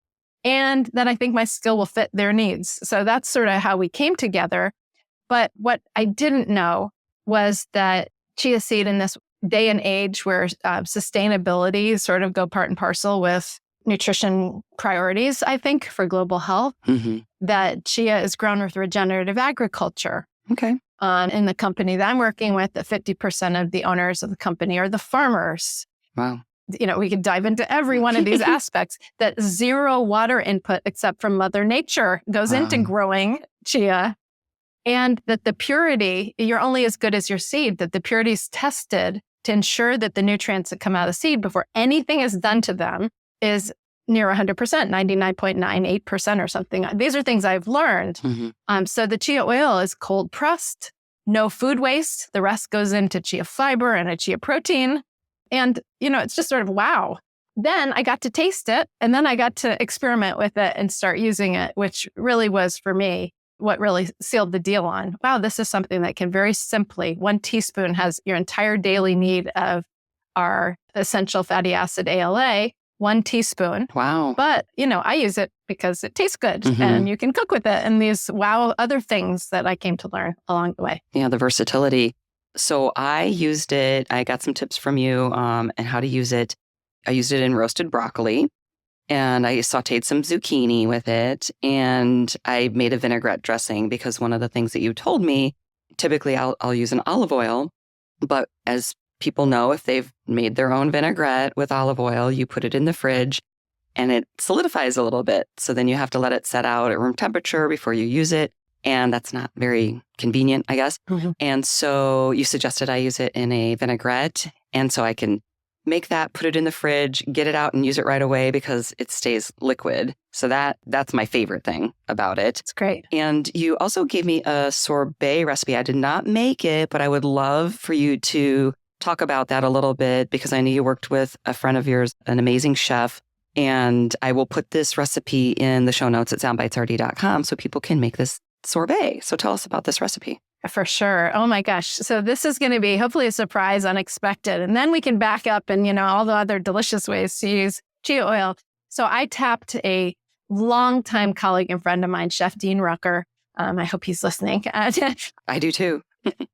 and that I think my skill will fit their needs. So that's sort of how we came together. But what I didn't know was that chia seed in this day and age where sustainability sort of go part and parcel with nutrition priorities, I think, for global health, that chia is grown with regenerative agriculture. Okay. In the company that I'm working with, that 50% of the owners of the company are the farmers. Wow. We could dive into every one of these aspects, that 0 water input except from Mother Nature goes into growing chia, and that the purity, you're only as good as your seed, that the purity is tested to ensure that the nutrients that come out of the seed before anything is done to them is near 100%, 99.98% or something. These are things I've learned. So the chia oil is cold pressed, no food waste. The rest goes into chia fiber and a chia protein. And, it's just sort of wow. Then I got to taste it, and then I got to experiment with it and start using it, which really was, for me, what really sealed the deal on, wow, this is something that can very simply, 1 teaspoon has your entire daily need of our essential fatty acid ALA, 1 teaspoon. Wow. But, I use it because it tastes good and you can cook with it, and these other things that I came to learn along the way. Yeah, the versatility. So I used it. I got some tips from you and how to use it. I used it in roasted broccoli, and I sauteed some zucchini with it, and I made a vinaigrette dressing because one of the things that you told me, typically I'll use an olive oil, but as people know, if they've made their own vinaigrette with olive oil, you put it in the fridge and it solidifies a little bit. So then you have to let it set out at room temperature before you use it. And that's not very convenient, I guess. And so you suggested I use it in a vinaigrette. And so I can make that, put it in the fridge, get it out and use it right away because it stays liquid. So that's my favorite thing about it. It's great. And you also gave me a sorbet recipe. I did not make it, but I would love for you to talk about that a little bit because I know you worked with a friend of yours, an amazing chef. And I will put this recipe in the show notes at soundbitesrd.com so people can make this sorbet. So tell us about this recipe. For sure. Oh my gosh. So this is going to be hopefully a surprise, unexpected. And then we can back up and, all the other delicious ways to use chia oil. So I tapped a longtime colleague and friend of mine, Chef Dean Rucker. I hope he's listening. I do too.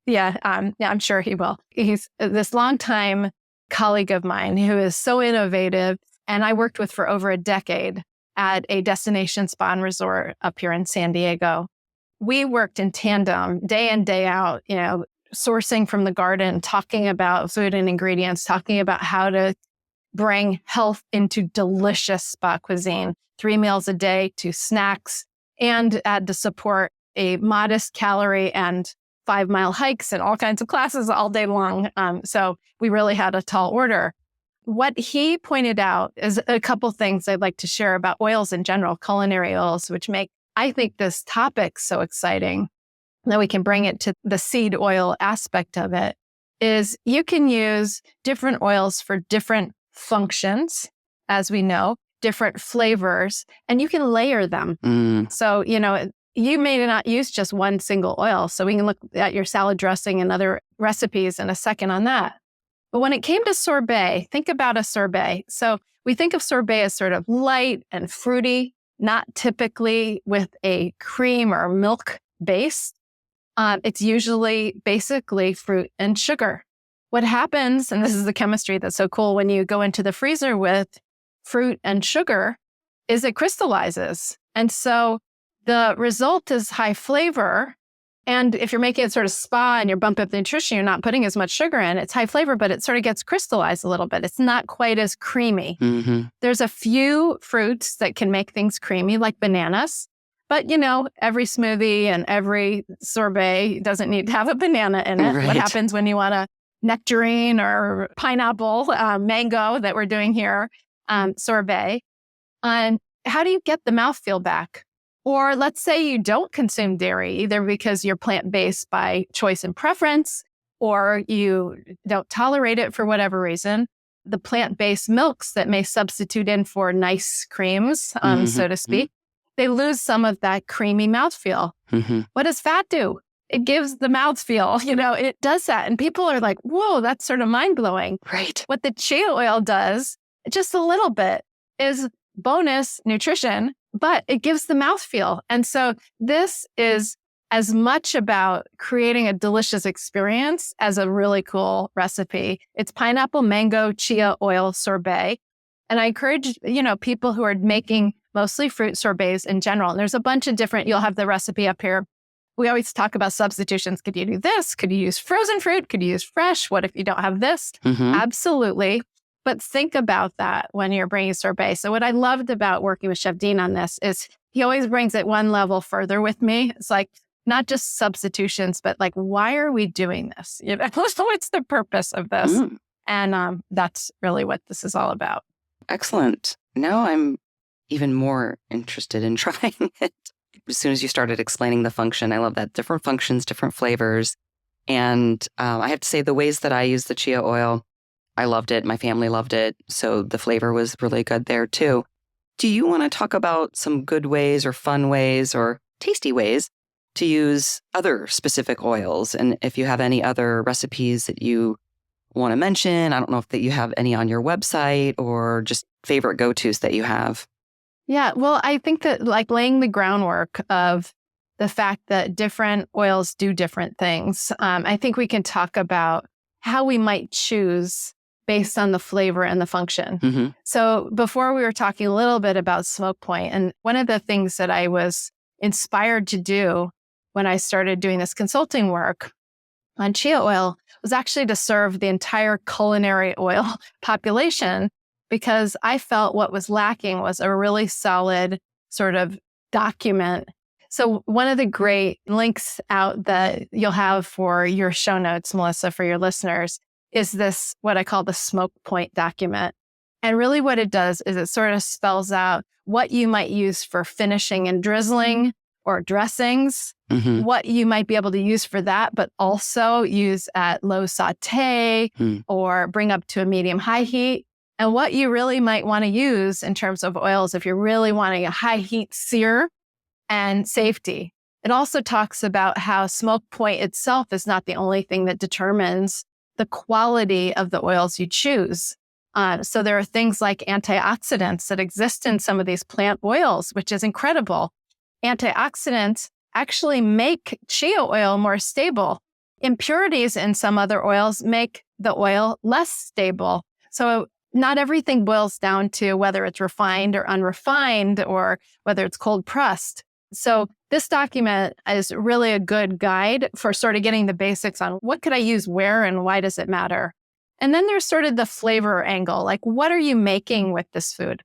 Yeah, I'm sure he will. He's this longtime colleague of mine who is so innovative. And I worked with for over a decade at a destination spa and resort up here in San Diego. We worked in tandem day in, day out, sourcing from the garden, talking about food and ingredients, talking about how to bring health into delicious spa cuisine, 3 meals a day to snacks, and add to support a modest calorie and 5-mile hikes and all kinds of classes all day long. So we really had a tall order. What he pointed out is a couple things I'd like to share about oils in general, culinary oils, which make, I think, this topic so exciting that we can bring it to the seed oil aspect of it, is you can use different oils for different functions, as we know, different flavors, and you can layer them. So, you may not use just one single oil. So we can look at your salad dressing and other recipes in a second on that. But when it came to sorbet, think about a sorbet. So we think of sorbet as sort of light and fruity, not typically with a cream or milk base. It's usually basically fruit and sugar. What happens, and this is the chemistry that's so cool when you go into the freezer with fruit and sugar, is it crystallizes. And so the result is high flavor. And if you're making it sort of spa and you're bumping up the nutrition, you're not putting as much sugar in. It's high flavor, but it sort of gets crystallized a little bit. It's not quite as creamy. There's a few fruits that can make things creamy, like bananas. But, every smoothie and every sorbet doesn't need to have a banana in it. Right. What happens when you want a nectarine or pineapple, mango that we're doing here, sorbet? And how do you get the mouthfeel back? Or let's say you don't consume dairy, either because you're plant-based by choice and preference, or you don't tolerate it for whatever reason. The plant-based milks that may substitute in for nice creams, so to speak, they lose some of that creamy mouthfeel. What does fat do? It gives the mouthfeel, it does that. And people are like, whoa, that's sort of mind-blowing. Right. What the chia oil does, just a little bit, is bonus nutrition, but it gives the mouthfeel. And so this is as much about creating a delicious experience as a really cool recipe. It's pineapple mango chia oil sorbet. And I encourage, people who are making mostly fruit sorbets in general. And there's a bunch of different, you'll have the recipe up here. We always talk about substitutions. Could you do this? Could you use frozen fruit? Could you use fresh? What if you don't have this? Absolutely. But think about that when you're bringing sorbet. So what I loved about working with Chef Dean on this is he always brings it one level further with me. It's like not just substitutions, but like, why are we doing this? What's the purpose of this? And that's really what this is all about. Excellent. Now I'm even more interested in trying it. As soon as you started explaining the function, I love that. Different functions, different flavors. And I have to say the ways that I use the chia oil, I loved it. My family loved it. So the flavor was really good there too. Do you want to talk about some good ways or fun ways or tasty ways to use other specific oils? And if you have any other recipes that you want to mention, I don't know if that you have any on your website or just favorite go-tos that you have. Yeah, well, I think that like laying the groundwork of the fact that different oils do different things. I think we can talk about how we might choose based on the flavor and the function. So before we were talking a little bit about smoke point, and one of the things that I was inspired to do when I started doing this consulting work on chia oil was actually to serve the entire culinary oil population, because I felt what was lacking was a really solid sort of document. So one of the great links out that you'll have for your show notes, Melissa, for your listeners, is this, what I call the smoke point document. And really what it does is it sort of spells out what you might use for finishing and drizzling or dressings, what you might be able to use for that, but also use at low saute or bring up to a medium-high heat, and what you really might want to use in terms of oils if you're really wanting a high heat sear and safety. It also talks about how smoke point itself is not the only thing that determines the quality of the oils you choose. So there are things like antioxidants that exist in some of these plant oils, which is incredible. Antioxidants actually make chia oil more stable. Impurities in some other oils make the oil less stable. So not everything boils down to whether it's refined or unrefined or whether it's cold pressed. So this document is really a good guide for sort of getting the basics on what could I use where and why does it matter? And then there's sort of the flavor angle, like what are you making with this food?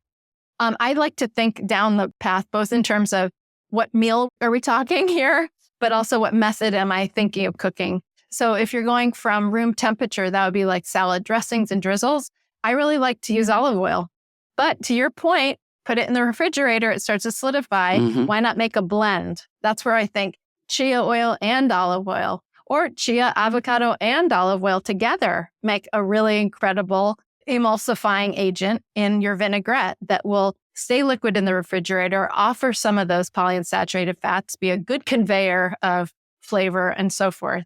I like to think down the path, both in terms of what meal are we talking here? but also what method am I thinking of cooking? So if you're going from room temperature, that would be like salad dressings and drizzles. I really like to use olive oil. But to your point, put it in the refrigerator, it starts to solidify. Why not make a blend? That's where I think chia oil and olive oil, or chia, avocado, and olive oil together make a really incredible emulsifying agent in your vinaigrette that will stay liquid in the refrigerator, offer some of those polyunsaturated fats, be a good conveyor of flavor, and so forth.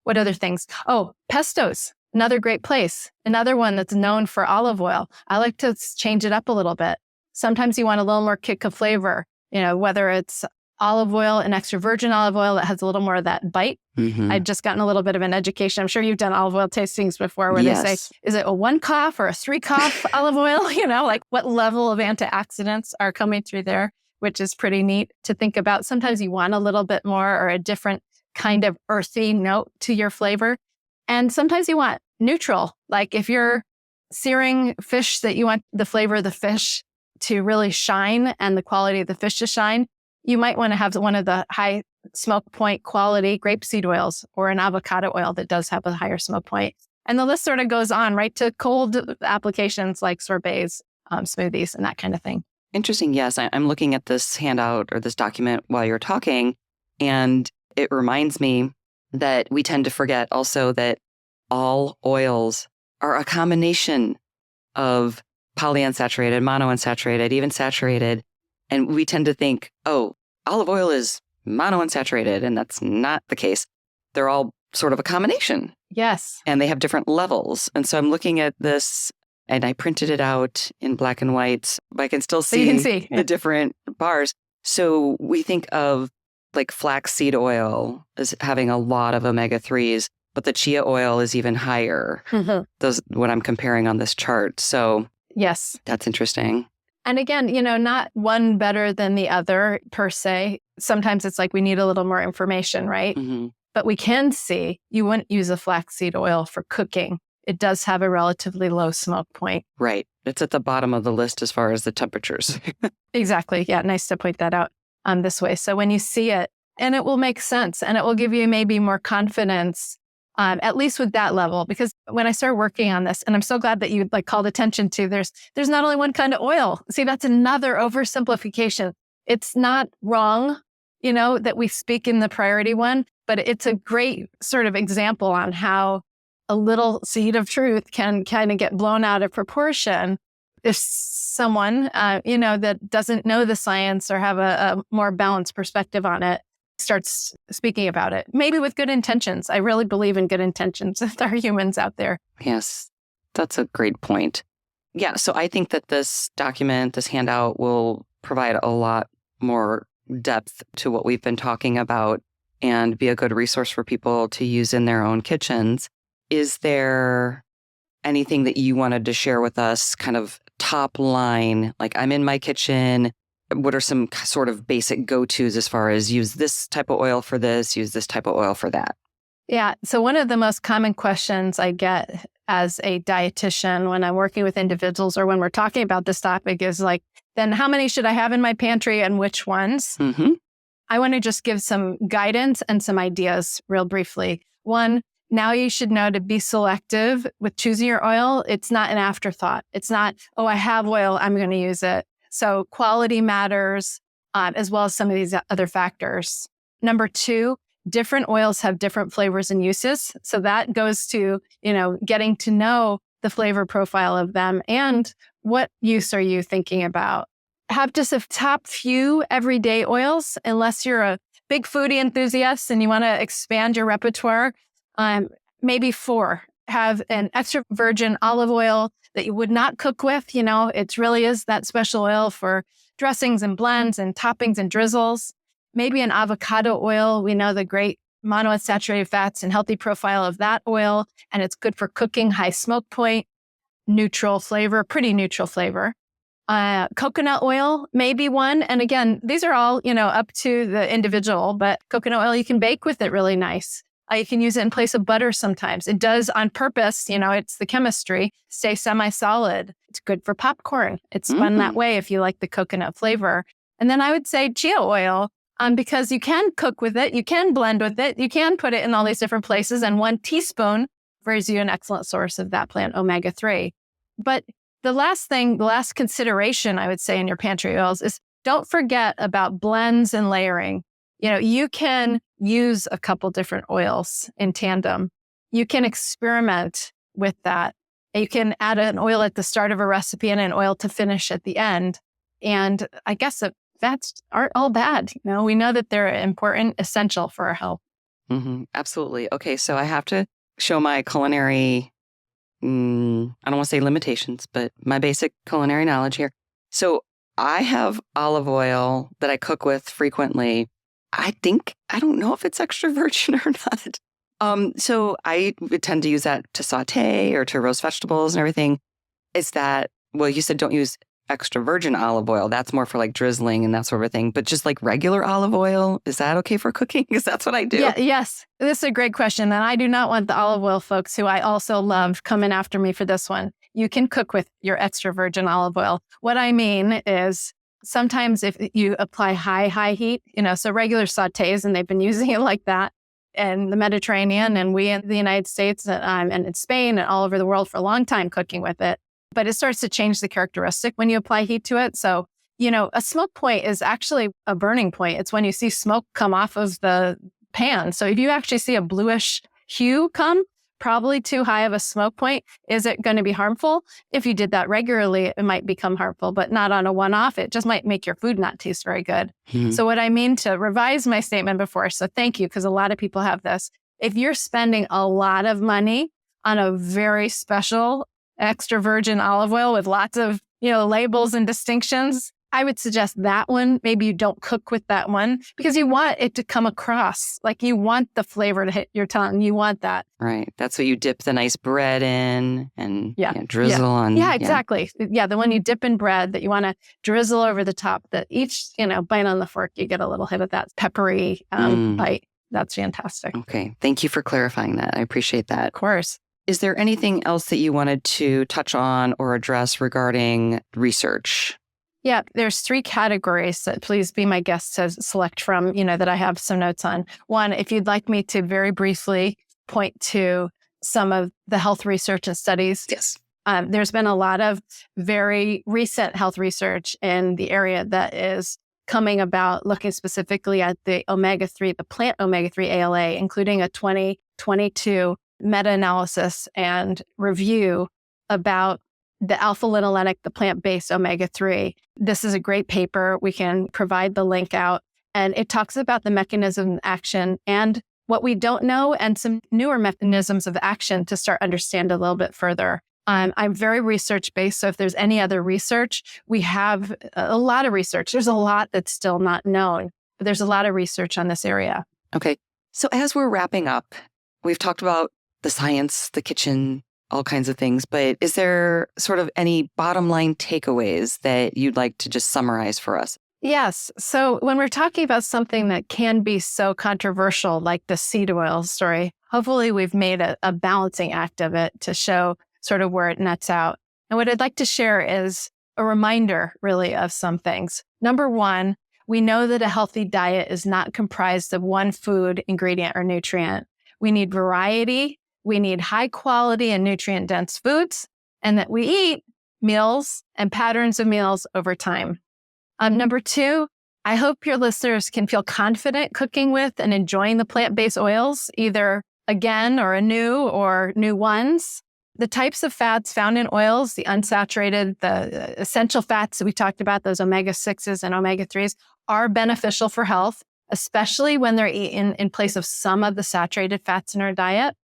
What other things? Oh, pestos, another great place. Another one that's known for olive oil. I like to change it up a little bit. Sometimes you want a little more kick of flavor, whether it's olive oil, an extra virgin olive oil that has a little more of that bite. I've just gotten a little bit of an education. I'm sure you've done olive oil tastings before where they say, is it a 1 cough or a 3 cough olive oil? Like what level of antioxidants are coming through there, which is pretty neat to think about. Sometimes you want a little bit more or a different kind of earthy note to your flavor. And sometimes you want neutral. Like if you're searing fish that you want the flavor of the fish to really shine and the quality of the fish to shine, you might want to have one of the high smoke point quality grapeseed oils or an avocado oil that does have a higher smoke point. And the list sort of goes on right to cold applications like sorbets, smoothies, and that kind of thing. Interesting. Yes, I'm looking at this handout or this document while you're talking, and it reminds me that we tend to forget also that all oils are a combination of polyunsaturated, monounsaturated, even saturated. And we tend to think, oh, olive oil is monounsaturated, and that's not the case. They're all sort of a combination. Yes. And they have different levels. And so I'm looking at this, and I printed it out in black and white, but I can still see the different bars. So we think of like flaxseed oil as having a lot of omega-3s, but the chia oil is even higher. Those what I'm comparing on this chart. So yes, that's interesting. And again, not one better than the other per se. Sometimes it's like we need a little more information, right? But we can see you wouldn't use a flaxseed oil for cooking. It does have a relatively low smoke point. Right. It's at the bottom of the list as far as the temperatures. Exactly. Yeah. Nice to point that out this way. So when you see it, and it will make sense, and it will give you maybe more confidence, at least with that level. Because when I started working on this, and I'm so glad that you called attention to, there's not only one kind of oil. See, that's another oversimplification. It's not wrong, that we speak in the priority one, but it's a great sort of example on how a little seed of truth can kind of get blown out of proportion if someone, that doesn't know the science or have a more balanced perspective on it starts speaking about it, maybe with good intentions. I really believe in good intentions. There are humans out there. Yes, that's a great point. Yeah, so I think that this document, this handout will provide a lot more depth to what we've been talking about and be a good resource for people to use in their own kitchens. Is there anything that you wanted to share with us, kind of top line, like I'm in my kitchen, what are some sort of basic go-tos as far as use this type of oil for this, use this type of oil for that? Yeah. So one of the most common questions I get as a dietitian when I'm working with individuals or when we're talking about this topic is like, then how many should I have in my pantry and which ones? I want to just give some guidance and some ideas real briefly. One, now you should know to be selective with choosing your oil. It's not an afterthought. It's not, oh, I have oil, I'm going to use it. So quality matters, as well as some of these other factors. Number 2, different oils have different flavors and uses. So that goes to, getting to know the flavor profile of them and what use are you thinking about. Have just a top few everyday oils, unless you're a big foodie enthusiast and you want to expand your repertoire. Maybe 4. Have an extra virgin olive oil that you would not cook with. It really is that special oil for dressings and blends and toppings and drizzles. Maybe an avocado oil. We know the great monounsaturated fats and healthy profile of that oil, and it's good for cooking, high smoke point, neutral flavor, pretty neutral flavor. Coconut oil, maybe one. And again, these are all, up to the individual, but coconut oil, you can bake with it really nice. You can use it in place of butter sometimes. It does on purpose, it's the chemistry, stay semi-solid. It's good for popcorn. It's spun that way if you like the coconut flavor. And then I would say chia oil. because you can cook with it, you can blend with it, you can put it in all these different places, and 1 teaspoon gives you an excellent source of that plant omega-3. But the last consideration I would say in your pantry oils is don't forget about blends and layering. You can use a couple different oils in tandem. You can experiment with that. You can add an oil at the start of a recipe and an oil to finish at the end. And I guess fats aren't all bad. We know that they're important, essential for our health. Mm-hmm. Absolutely. Okay, so I have to show my culinary, I don't want to say limitations, but my basic culinary knowledge here. So I have olive oil that I cook with frequently. I don't know if it's extra virgin or not. So I would tend to use that to saute or to roast vegetables and everything. Is that, well, you said don't use extra virgin olive oil. That's more for like drizzling and that sort of thing. But just like regular olive oil, is that okay for cooking? Because that's what I do. Yeah, yes. This is a great question. And I do not want the olive oil folks who I also love coming after me for this one. You can cook with your extra virgin olive oil. What I mean is sometimes if you apply high heat, so regular sautés, and they've been using it like that in the Mediterranean, and we in the United States and in Spain and all over the world for a long time cooking with it. But it starts to change the characteristic when you apply heat to it. So, a smoke point is actually a burning point. It's when you see smoke come off of the pan. So if you actually see a bluish hue come, probably too high of a smoke point. Is it going to be harmful? If you did that regularly, it might become harmful, but not on a one-off. It just might make your food not taste very good. Mm-hmm. So what I mean, to revise my statement before, so thank you, because a lot of people have this. If you're spending a lot of money on a very special extra virgin olive oil with lots of, labels and distinctions, I would suggest that one. Maybe you don't cook with that one because you want it to come across. Like you want the flavor to hit your tongue. You want that. Right. That's what you dip the nice bread in and drizzle on. Yeah, exactly. Yeah, the one you dip in bread that you want to drizzle over the top, that each, bite on the fork, you get a little hit of that peppery bite. That's fantastic. Okay. Thank you for clarifying that. I appreciate that. Of course. Is there anything else that you wanted to touch on or address regarding research? Yeah, there's 3 categories that please be my guest to select from, that I have some notes on. One, if you'd like me to very briefly point to some of the health research and studies. Yes. There's been a lot of very recent health research in the area that is coming about looking specifically at the omega-3, the plant omega-3 ALA, including a 2022 meta-analysis and review about the alpha-linolenic, the plant-based omega-3. This is a great paper. We can provide the link out. And it talks about the mechanism of action and what we don't know and some newer mechanisms of action to start understand a little bit further. I'm very research-based, so if there's any other research, we have a lot of research. There's a lot that's still not known, but there's a lot of research on this area. Okay. So as we're wrapping up, we've talked about the science, the kitchen, all kinds of things, but is there sort of any bottom line takeaways that you'd like to just summarize for us? Yes. So when we're talking about something that can be so controversial, like the seed oil story, hopefully we've made a balancing act of it to show sort of where it nets out. And what I'd like to share is a reminder, really, of some things. Number one, we know that a healthy diet is not comprised of one food, ingredient, or nutrient. We need variety. We need high quality and nutrient dense foods, and that we eat meals and patterns of meals over time. Number two, I hope your listeners can feel confident cooking with and enjoying the plant-based oils, either again or new ones. The types of fats found in oils, the unsaturated, the essential fats that we talked about, those omega-6s and omega-3s, are beneficial for health, especially when they're eaten in place of some of the saturated fats in our diet.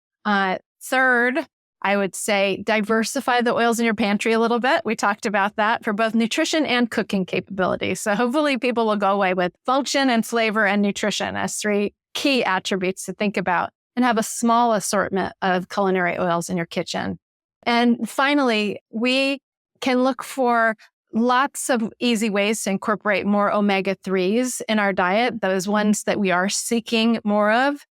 Third, I would say diversify the oils in your pantry a little bit. We talked about that for both nutrition and cooking capabilities. So hopefully people will go away with function and flavor and nutrition as 3 key attributes to think about, and have a small assortment of culinary oils in your kitchen. And finally, we can look for lots of easy ways to incorporate more omega-3s in our diet, those ones that we are seeking more of.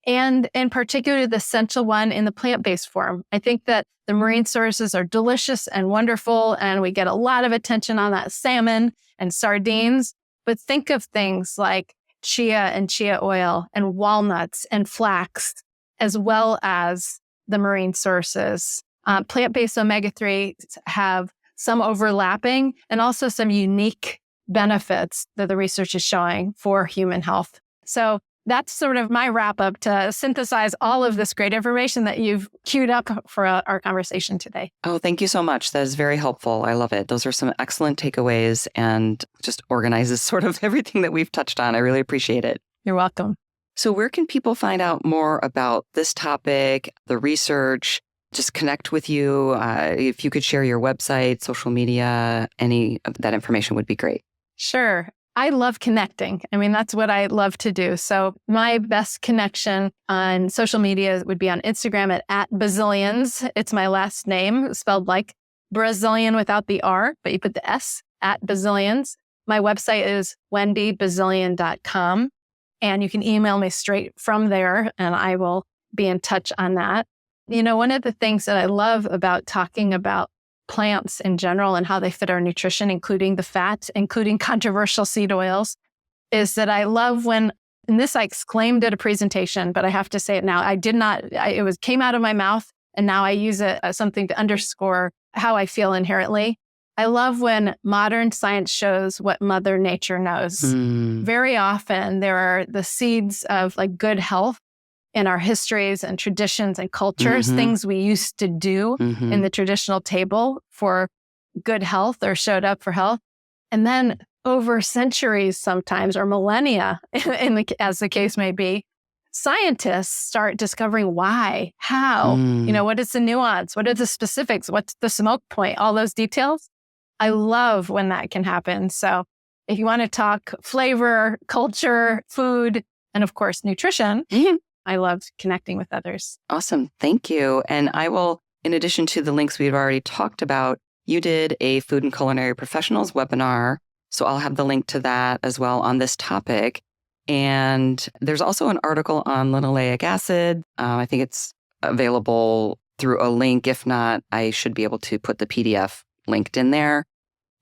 And in particular, the essential one in the plant-based form. I think that the marine sources are delicious and wonderful, and we get a lot of attention on that salmon and sardines. But think of things like chia and chia oil and walnuts and flax, as well as the marine sources. Plant-based omega-3 have some overlapping and also some unique benefits that the research is showing for human health. So that's sort of my wrap up to synthesize all of this great information that you've queued up for our conversation today. Oh, thank you so much. That is very helpful. I love it. Those are some excellent takeaways and just organizes sort of everything that we've touched on. I really appreciate it. You're welcome. So where can people find out more about this topic, the research, just connect with you? If you could share your website, social media, any of that information would be great. Sure. I love connecting. I mean, that's what I love to do. So my best connection on social media would be on Instagram at @Bazilians. It's my last name, spelled like Brazilian without the R, but you put the S, @Bazilians. My website is wendybazilian.com. And you can email me straight from there, and I will be in touch on that. You know, one of the things that I love about talking about plants in general and how they fit our nutrition, including the fat, including controversial seed oils, is that I love when, and this I exclaimed at a presentation, but I have to say it now. I did not, it came out of my mouth, and now I use it as something to underscore how I feel inherently. I love when modern science shows what Mother Nature knows. Very often there are the seeds of like good health in our histories and traditions and cultures, things we used to do in the traditional table for good health or showed up for health. And then over centuries sometimes, or millennia, as the case may be, scientists start discovering why, how, you know, what is the nuance? What are the specifics? What's the smoke point? All those details. I love when that can happen. So if you want to talk flavor, culture, food, and of course, nutrition, I love connecting with others. Awesome. Thank you. And I will, in addition to the links we've already talked about, you did a food and culinary professionals webinar. So I'll have the link to that as well on this topic. And there's also an article on linoleic acid. I think it's available through a link. If not, I should be able to put the PDF linked in there.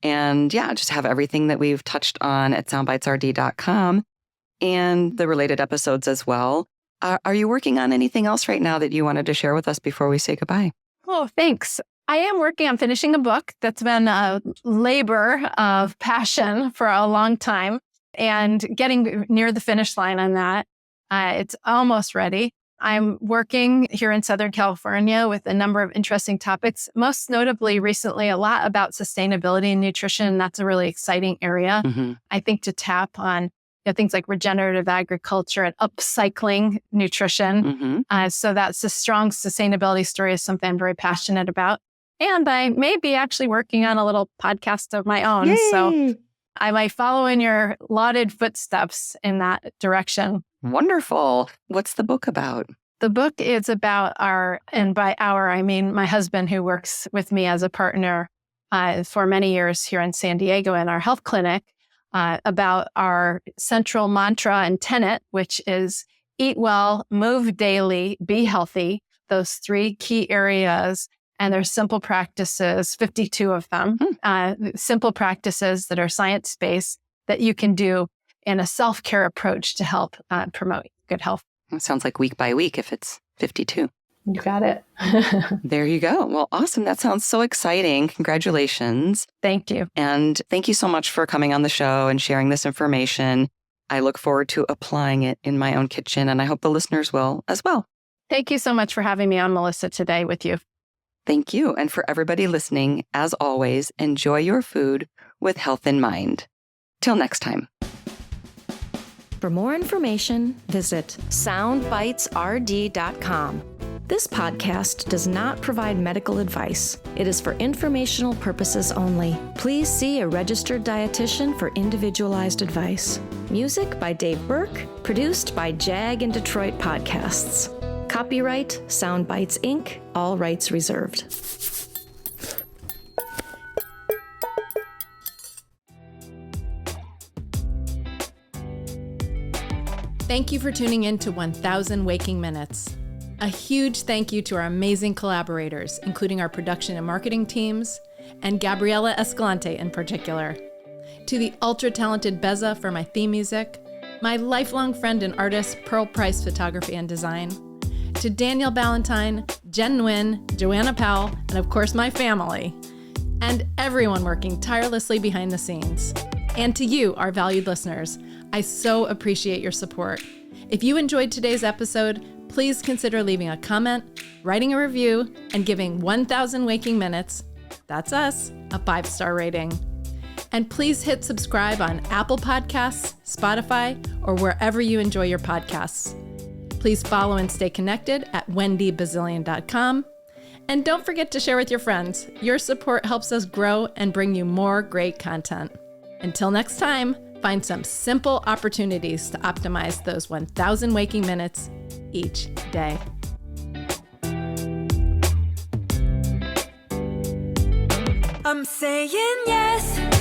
And yeah, just have everything that we've touched on at soundbitesrd.com and the related episodes as well. Are you working on anything else right now that you wanted to share with us before we say goodbye? Oh, thanks. I am working on finishing a book that's been a labor of passion for a long time and getting near the finish line on that. It's almost ready. I'm working here in Southern California with a number of interesting topics, most notably recently a lot about sustainability and nutrition. That's a really exciting area, I think, to tap on things like regenerative agriculture and upcycling nutrition. So that's a strong sustainability story, is something I'm very passionate about. And I may be actually working on a little podcast of my own. Yay! So I might follow in your lauded footsteps in that direction. Wonderful. What's the book about? The book is about and by our, I mean my husband, who works with me as a partner for many years here in San Diego in our health clinic, about our central mantra and tenet, which is eat well, move daily, be healthy. Those 3 key areas. And there's simple practices, 52 of them, simple practices that are science-based that you can do in a self-care approach to help promote good health. It sounds like week by week if it's 52. You got it. There you go. Well, awesome. That sounds so exciting. Congratulations. Thank you. And thank you so much for coming on the show and sharing this information. I look forward to applying it in my own kitchen, and I hope the listeners will as well. Thank you so much for having me on, Melissa, today with you. Thank you. And for everybody listening, as always, enjoy your food with health in mind. Till next time. For more information, visit soundbitesrd.com. This podcast does not provide medical advice. It is for informational purposes only. Please see a registered dietitian for individualized advice. Music by Dave Burke, produced by Jag and Detroit Podcasts. Copyright Soundbites Inc., all rights reserved. Thank you for tuning in to 1000 Waking Minutes. A huge thank you to our amazing collaborators, including our production and marketing teams, and Gabriela Escalante in particular. To the ultra-talented Beza for my theme music, my lifelong friend and artist, Pearl Price Photography and Design, to Daniel Ballantyne, Jen Nguyen, Joanna Powell, and of course my family, and everyone working tirelessly behind the scenes. And to you, our valued listeners, I so appreciate your support. If you enjoyed today's episode, please consider leaving a comment, writing a review, and giving 1,000 Waking Minutes, that's us, a 5-star rating. And please hit subscribe on Apple Podcasts, Spotify, or wherever you enjoy your podcasts. Please follow and stay connected at wendybazilian.com. And don't forget to share with your friends. Your support helps us grow and bring you more great content. Until next time, find some simple opportunities to optimize those 1,000 waking minutes each day. I'm saying yes